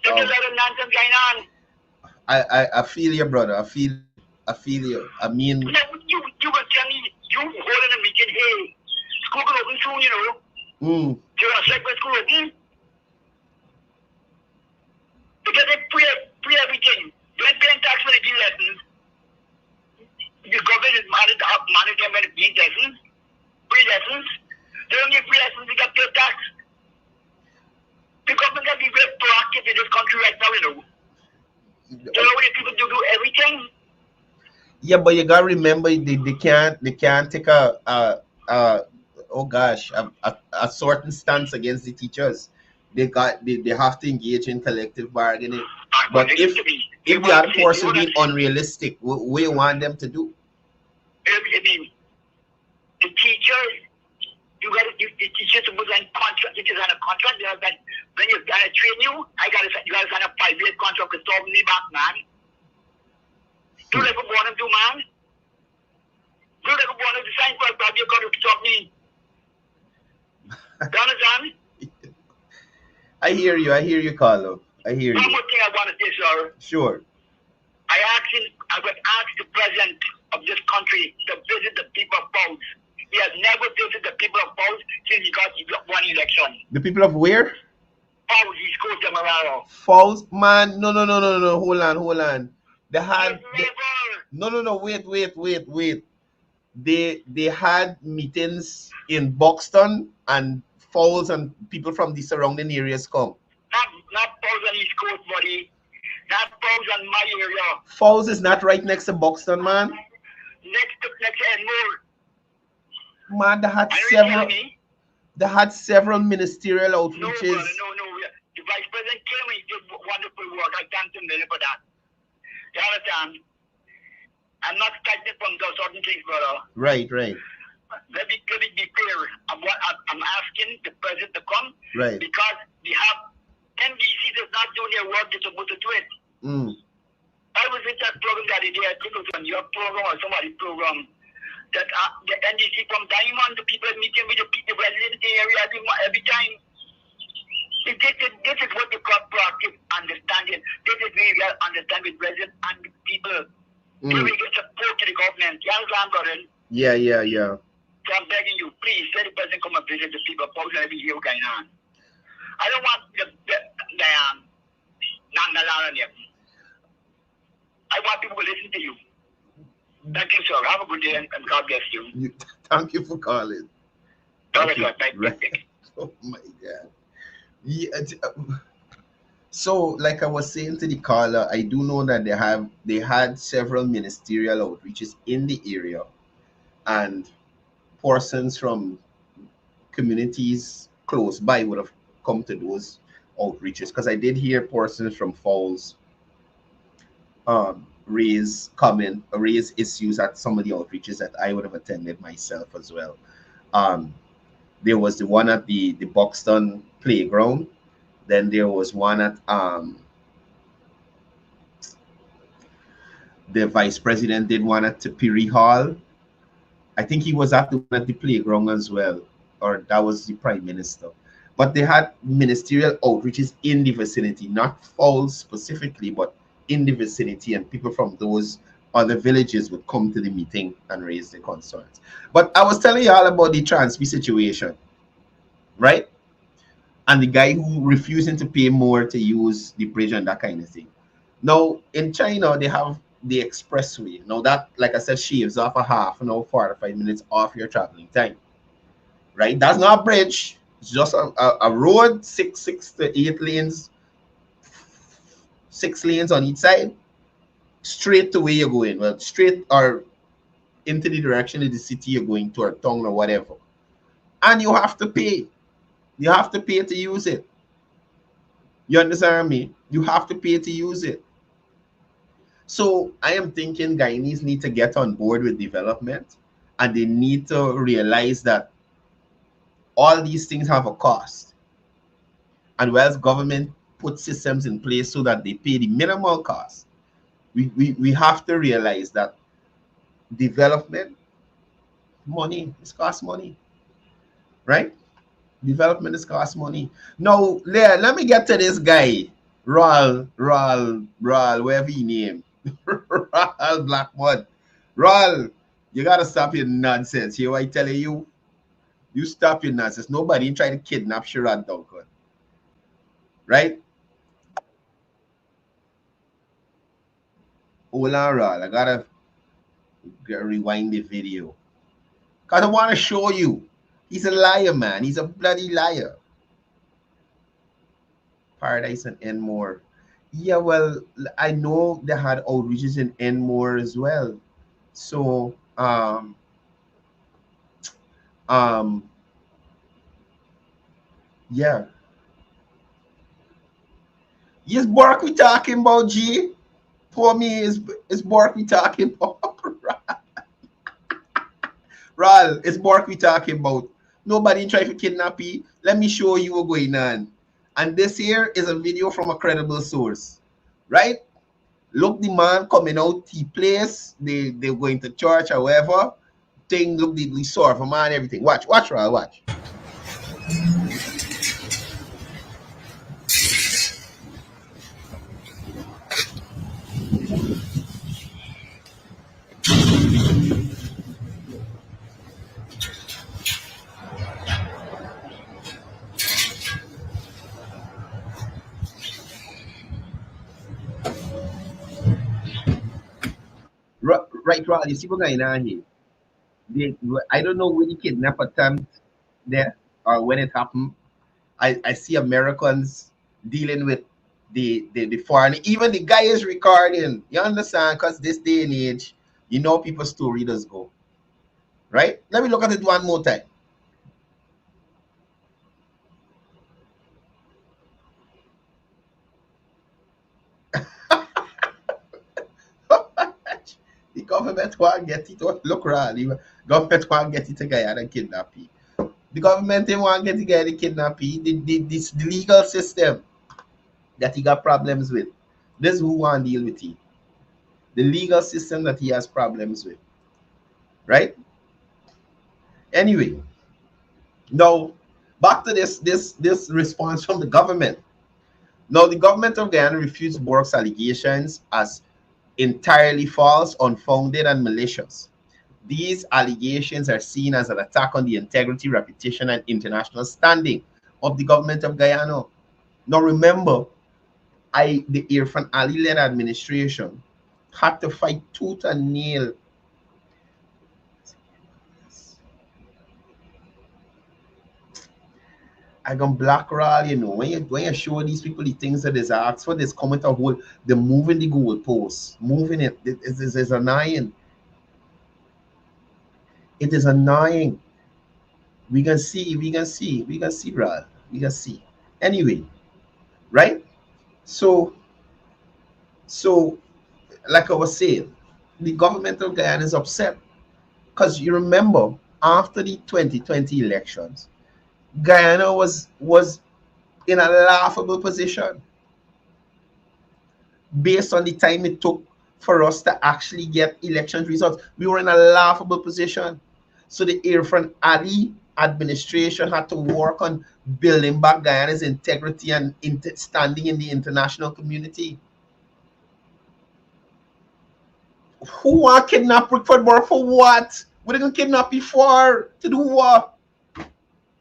Speaker 4: There's a lot of nonsense going on.
Speaker 3: I feel you, brother. I feel you. I mean,
Speaker 4: you will tell me you holding a meeting here. School can open soon, you know. So you're like when school open. Because they pre everything. They're paying tax for the G lessons. The government is managed them when the lessons. Free lessons. They don't give free lessons, they got paid tax. The government can be very proactive in this country right now, you know. They allow people to do everything.
Speaker 3: Yeah, but you gotta remember they can't take a certain stance against the teachers. They have to engage in collective bargaining. But if the other person being unrealistic, what you want them to do?
Speaker 4: I mean, the teachers, the teachers supposed to sign contract. Teachers sign a contract. They have that when you're gonna train you, you gotta sign a 5-year contract with stop me back, man. Do like a born do, man. Do like a born to sign for a 5-year contract to stop me. You understand?
Speaker 3: I hear you, Carlo. I hear you.
Speaker 4: One more thing I want to say, sir.
Speaker 3: Sure.
Speaker 4: I would ask the president of this country to visit the people of Pause. He has never visited the people of Pause since he got one election.
Speaker 3: The people of where?
Speaker 4: Pause, East Coast of Moraro.
Speaker 3: Falls, man. No. Hold on. They had wait. They had meetings in Buxton and Falls, and people from the surrounding areas come.
Speaker 4: Not Falls on East Coast, buddy. Not Falls on my area.
Speaker 3: Falls is not right next to Buxton, man.
Speaker 4: Next and more.
Speaker 3: Man, they had several ministerial outreaches.
Speaker 4: No. The vice president came and he did wonderful work. I thank him for that. You understand? I'm not expecting from those certain things, brother.
Speaker 3: Right.
Speaker 4: Let me be clear. I'm asking the president to come.
Speaker 3: Right.
Speaker 4: Because we have NBC is not doing their work they're supposed to do it. I was in that program that day. I think it was on your program or somebody's program. That the NDC from Diamond, the people meeting with the residents in the area every time. This is what the call proactive understanding. This is where we understand with residents and the people. We get support to the government. You understand, brother? Yeah. So I'm begging you, please, let the president come and visit the people. Pause every year going on. I don't want the I want people to listen to you. Thank you, sir. Have a good day and God bless you.
Speaker 3: Thank you for calling.
Speaker 4: Donegal,
Speaker 3: Right. Oh my God. Yeah, so, like I was saying to the caller, I do know that they had several ministerial outreaches in the area, and persons from communities close by would have come to those outreaches. Because I did hear persons from Falls raise issues at some of the outreaches that I would have attended myself as well. Um, there was the one at the Buxton playground. Then there was one at the vice president did one at Tipiri Hall. I think he was at the one at the playground as well, or that was the prime minister. But they had ministerial outreaches in the vicinity, not Falls specifically, but in the vicinity, and people from those other villages would come to the meeting and raise their concerns. But I was telling you all about the Transpi situation, right? And the guy who refusing to pay more to use the bridge and that kind of thing. Now, in China, they have the expressway. Now, that, like I said, shaves off a half an hour, 45 minutes off your traveling time, right? That's not a bridge. It's just a road, six to 8 lanes, 6 lanes on each side, straight to where you're going. Well, straight or into the direction of the city you're going to, or town or whatever. And you have to pay. You have to pay to use it. You understand me? You have to pay to use it. So I am thinking Guyanese need to get on board with development, and they need to realize that all these things have a cost. And whereas government put systems in place so that they pay the minimal cost, we have to realize that development, money, it costs money, right? Development is cost money. Now, let me get to this guy, Ral, whatever he name. Ral Blackmud. Ral, you gotta stop your nonsense. Here I tell you, you stop your nonsense. Nobody try to kidnap Sherrod Duncan. Right? Hold on, Ral. I gotta rewind the video. Cause I wanna show you. He's a liar, man. He's a bloody liar. Paradise and Enmore. Yeah, well, I know they had outreaches in Enmore as well. So, yeah. Yes, Burke we talking about, G. For me, is Burke we talking about. Ral, it's Burke we talking about. Nobody try to kidnap you. Let me show you what's going on. And this here is a video from a credible source, right? Look, the man coming out the place. They're going to church or whatever. Thing, look, the sort of man, everything. Watch, Ral, watch. Right, Ral, you see what's going on here? I don't know when the kidnap attempt there or when it happened. I see Americans dealing with the foreign. Even the guy is recording. You understand? Because this day and age, you know people's story does go. Right? Let me look at it one more time. The government want get it. Look around. The government want get it to Guyana and kidnap you. The government they want get the guy to kidnap you. The legal system that he got problems with. This is who want to deal with you. The legal system that he has problems with. Right? Anyway, now back to this response from the government. Now, the government of Guyana refused Burke's allegations as entirely false, unfounded, and malicious. These allegations are seen as an attack on the integrity, reputation, and international standing of the government of Guyana. Now, remember, the Irfan Ali-led administration had to fight tooth and nail. I gonna black roll, you know. When you show these people the things that is asked for, this comment a whole, they're moving the goal post, moving it. It is annoying. It is annoying. We can see, Rod. We can see. Anyway, right? So, so like I was saying, the government of Guyana is upset because you remember after the 2020 elections, Guyana was in a laughable position based on the time it took for us to actually get election results. We were in a laughable position. So the Irfan Ali administration had to work on building back Guyana's integrity and standing in the international community. Who want to kidnap Rickford Burke for what? What are they going to kidnap you for? To do what?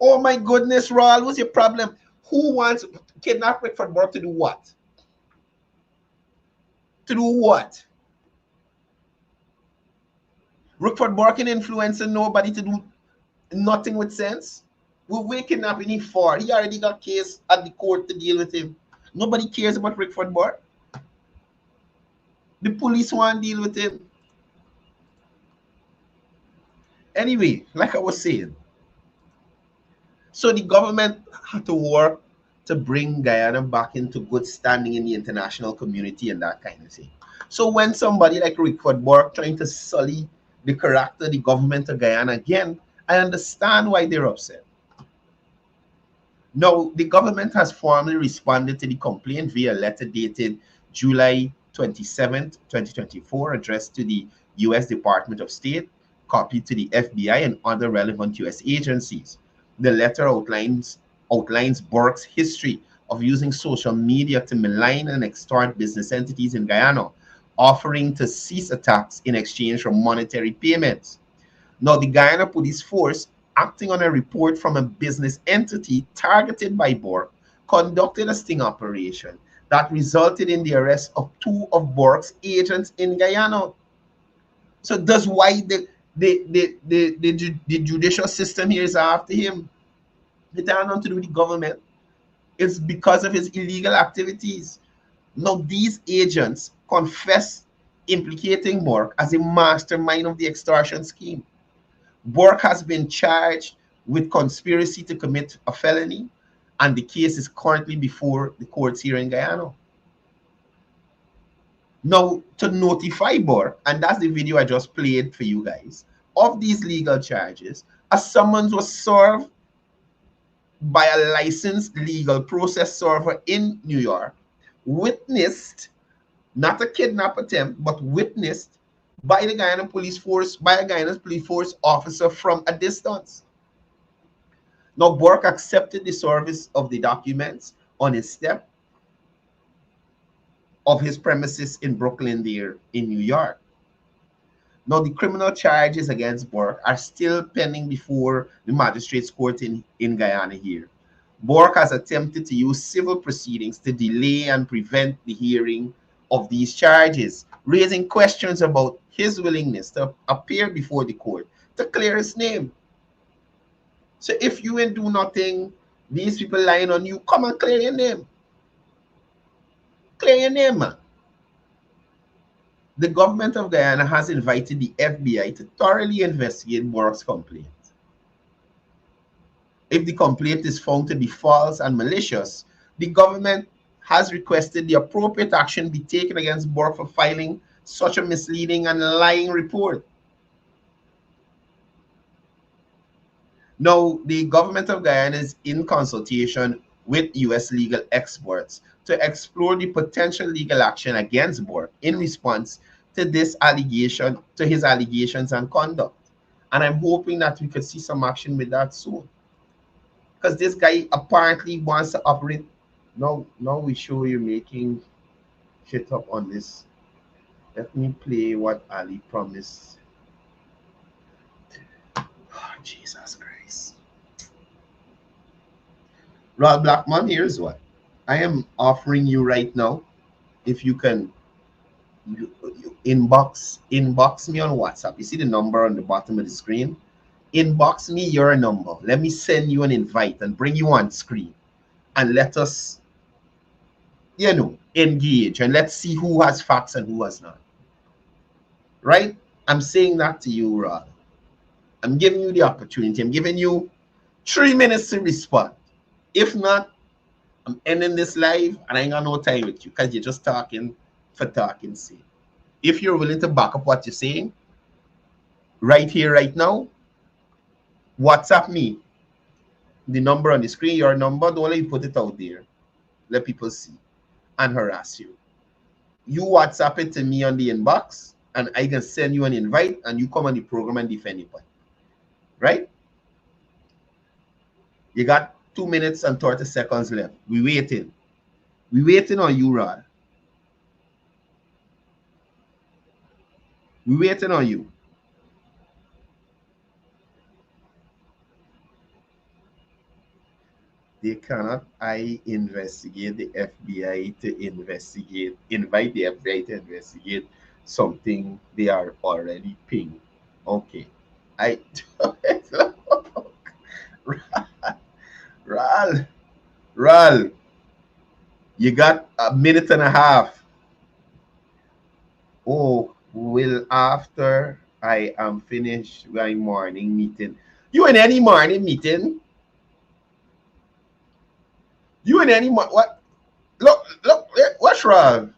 Speaker 3: Oh my goodness, Raul, what's your problem? Who wants to kidnap Rickford Burke to do what? To do what? Rickford Burke can influence nobody to do nothing with sense. We're kidnapping him for. He already got case at the court to deal with him. Nobody cares about Rickford Burke. The police want to deal with him. Anyway, like I was saying, so the government had to work to bring Guyana back into good standing in the international community and that kind of thing. So when somebody like Rickford Burke trying to sully the character, the government of Guyana again, I understand why they're upset. Now, the government has formally responded to the complaint via a letter dated July 27th, 2024, addressed to the U.S. Department of State, copied to the FBI and other relevant U.S. agencies. The letter outlines Burke's history of using social media to malign and extort business entities in Guyana, offering to cease attacks in exchange for monetary payments. Now, the Guyana Police Force, acting on a report from a business entity targeted by Burke, conducted a sting operation that resulted in the arrest of 2 of Burke's agents in Guyana. So that's why the judicial system here is after him. It has nothing to do with the government. It's because of his illegal activities. Now, these agents confess implicating Burke as a mastermind of the extortion scheme. Burke has been charged with conspiracy to commit a felony, and the case is currently before the courts here in Guyana. Now, to notify Burke, and that's the video I just played for you guys, of these legal charges, a summons was served by a licensed legal process server in New York, witnessed, not a kidnap attempt, but witnessed by the Guyana Police Force, by a Guyana Police Force officer from a distance. Now, Burke accepted the service of the documents on his step of his premises in Brooklyn there in New York. Now, the criminal charges against Burke are still pending before the magistrate's court in Guyana here. Burke has attempted to use civil proceedings to delay and prevent the hearing of these charges, raising questions about his willingness to appear before the court to clear his name. So if you ain't do nothing, these people lying on you, come and clear your name. Clear your name, man. The government of Guyana has invited the FBI to thoroughly investigate Burke's complaint. If the complaint is found to be false and malicious, the government has requested the appropriate action be taken against Burke for filing such a misleading and lying report. Now, the government of Guyana is in consultation with U.S. legal experts to explore the potential legal action against Burke in response to this allegation, to his allegations and conduct. And I'm hoping that we could see some action with that soon. Because this guy apparently wants to operate. Now we show you making shit up on this. Let me play what Ali promised. Oh, Jesus Christ. Rod Blackman, here's what I am offering you right now. If you can you inbox me on WhatsApp. You see the number on the bottom of the screen? Inbox me your number. Let me send you an invite and bring you on screen. And let us, engage. And let's see who has facts and who has not. Right? I'm saying that to you, Rod. I'm giving you the opportunity. I'm giving you 3 minutes to respond. If not, I'm ending this live and I ain't got no time with you because you're just talking for talking's sake. If you're willing to back up what you're saying, right here, right now, WhatsApp me. The number on the screen, your number, don't let you put it out there. Let people see and harass you. You WhatsApp it to me on the inbox and I can send you an invite and you come on the program and defend your point. Right? You got 2 minutes and 30 seconds left. We waiting. We waiting on you, Rod. We waiting on you. They cannot investigate the FBI to invite the FBI to investigate something they are already pinged. Okay. Ral, you got a minute and a half. Oh, well, after I am finished my morning meeting. You in any morning meeting? You in any what? Look, what's wrong?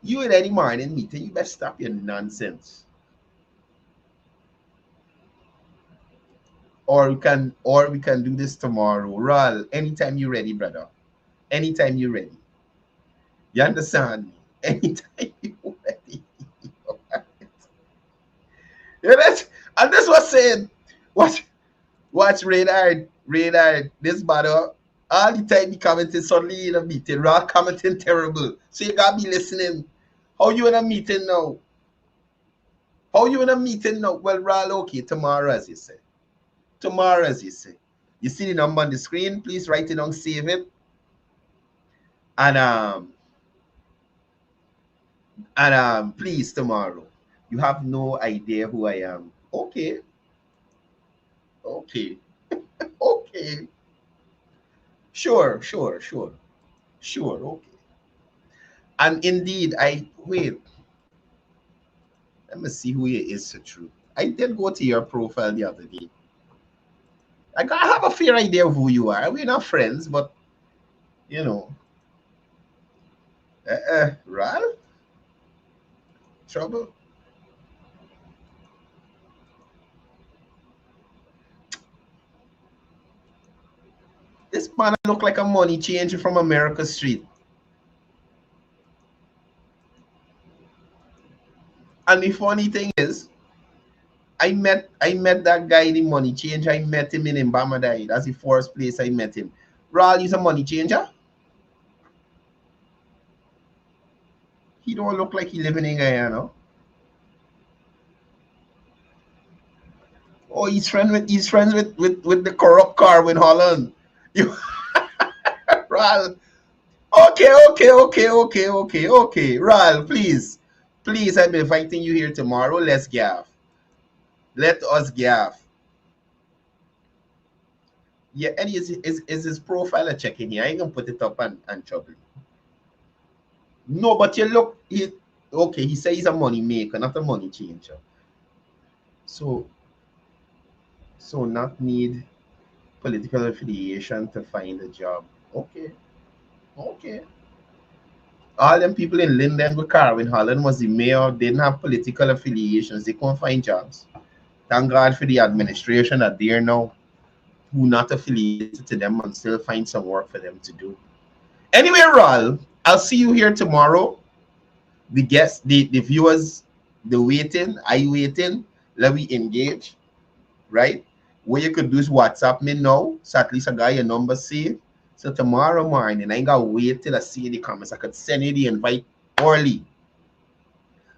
Speaker 3: You in any morning meeting? You better stop your nonsense. Or we can do this tomorrow. Ral, anytime you're ready, brother. Anytime you're ready. You understand me? Anytime you're ready. Yeah, that's what saying. Watch radar. This brother. All the time he commenting suddenly in a meeting. Ral commenting terrible. So you gotta be listening. How you in a meeting now? How you in a meeting now? Well, Ral, okay, tomorrow as you say. Tomorrow, as you say. You see the number on the screen, please write it down, save it. And please tomorrow. You have no idea who I am. Okay. Okay. Okay. Sure. Okay. And indeed, wait. Let me see who he is so true. I did go to your profile the other day. I have a fair idea of who you are. We're not friends, but Ralph? Trouble? This man look like a money changer from America Street. And the funny thing is, I met that guy in the money changer. I met him in Mbamadai. That's the first place I met him. Ral, he's a money changer. He don't look like he living in Guyana. Oh, he's friends with the corrupt Carwin Holland. You Ral. Okay. Ral, please, I'm inviting you here tomorrow. Let's gaff. Let us gaff. Yeah, and is his profile a check in here? I ain't gonna put it up and trouble. No, but you look, he says he's a money maker, not a money changer. So not need political affiliation to find a job. Okay. All them people in Linden with Carwin Holland was the mayor, didn't have political affiliations. They couldn't find jobs. Thank God for the administration that they're now who not affiliated to them and still find some work for them to do. Anyway, Ral, I'll see you here tomorrow. The guests, the viewers, the waiting, let me engage, right? What you could do is WhatsApp me now, so at least I got your number saved. So tomorrow morning, I ain't gotta wait till I see the comments. I could send you the invite early,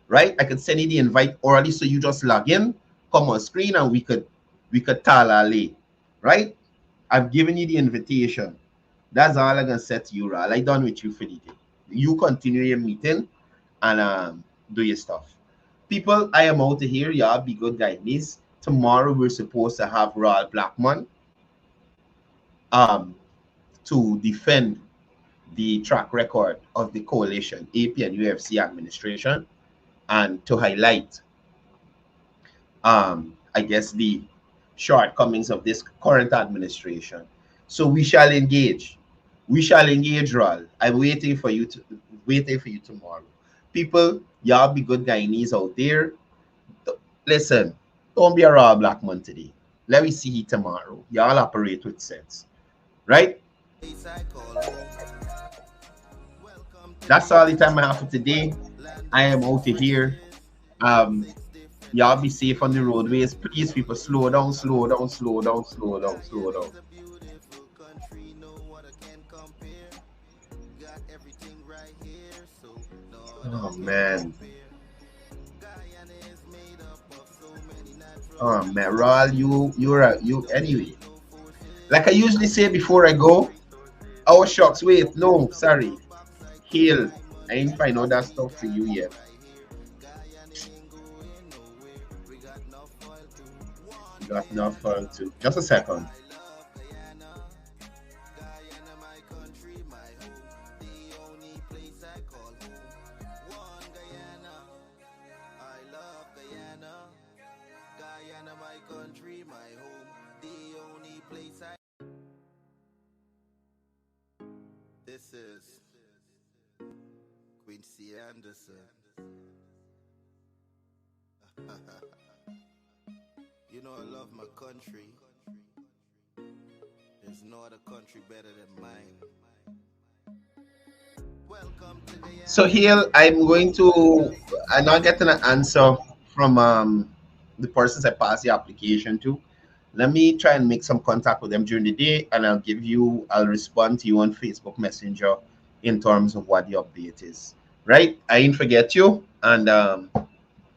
Speaker 3: right? I could send you the invite early, so you just log in, come on screen, and we could talale, right? I've given you the invitation. That's all I'm gonna say to you, Ral. I done with you for the day. You continue your meeting and do your stuff. People, I am out of here. Y'all be good guys. Tomorrow we're supposed to have Royal Blackman to defend the track record of the coalition, AP and UFC administration, and to highlight I guess the shortcomings of this current administration. So we shall engage. We shall engage, Ral. I'm waiting for you tomorrow. People, y'all be good Guyanese out there. Listen, don't be a raw black man today. Let me see you tomorrow. Y'all operate with sense. Right? That's all the time I have for today. I am out of here. Y'all be safe on the roadways. Please, people, slow down, slow down, slow down, slow down, slow down. Oh man. Oh man, Raul, you anyway. Like I usually say before I go, oh shucks, wait, no, sorry. Hail. I ain't find all that stuff for you yet. Got enough fun too. Just a second.
Speaker 2: This is Quincy Anderson. You know I love my country. There's no other country better than mine. Welcome to Guyana.
Speaker 3: So here I'm not getting an answer from the persons I passed the application to. Let me try and make some contact with them during the day, and I'll respond to you on Facebook Messenger in terms of what the update is. Right? I ain't forget you, and I'm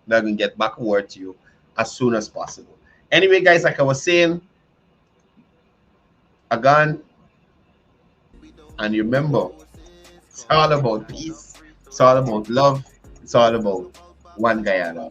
Speaker 3: gonna get back a word to you as soon as possible. Anyway, guys, like I was saying, again, and remember, it's all about peace, it's all about love, it's all about one Guyana.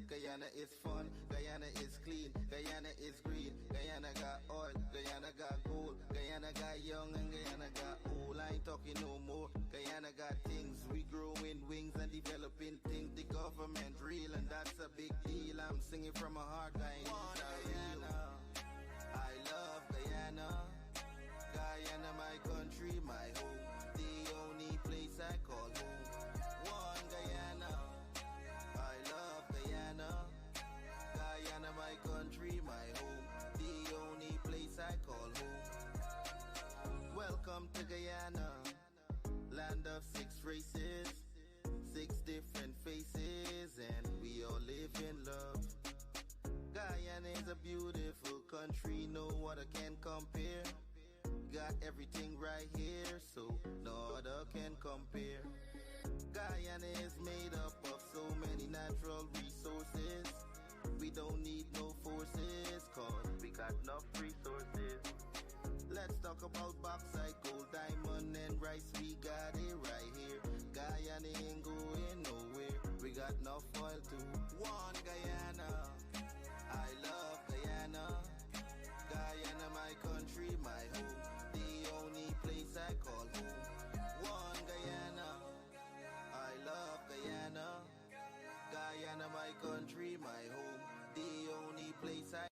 Speaker 2: Guyana is fun, Guyana is clean, Guyana is green, Guyana got oil, Guyana got gold, Guyana got young and Guyana got old. I ain't talking no more. Guyana got things, we growing wings and developing things. The government real and that's a big deal. I'm singing from my heart, Guyana. I love Guyana. Guyana, my country, my home. The only place I call home. One Guyana. I love Guyana. Guyana, my country, my home. The only place I call home. Welcome to Guyana, land of 6 races, 6 different faces, and we all live in love. Guyana is a beautiful country, no other can compare. Got everything right here, so no other can compare. Guyana is made up of so many natural resources. We don't need no forces, cause we got enough resources. Let's talk about bauxite, gold, diamond, and rice. We got it right here. Guyana ain't going nowhere. We got enough oil too. One Guyana. I love Guyana. Guyana, my country, my home. The only place I call home. One Guyana. I love Guyana. Guyana, my country, my home. The only place I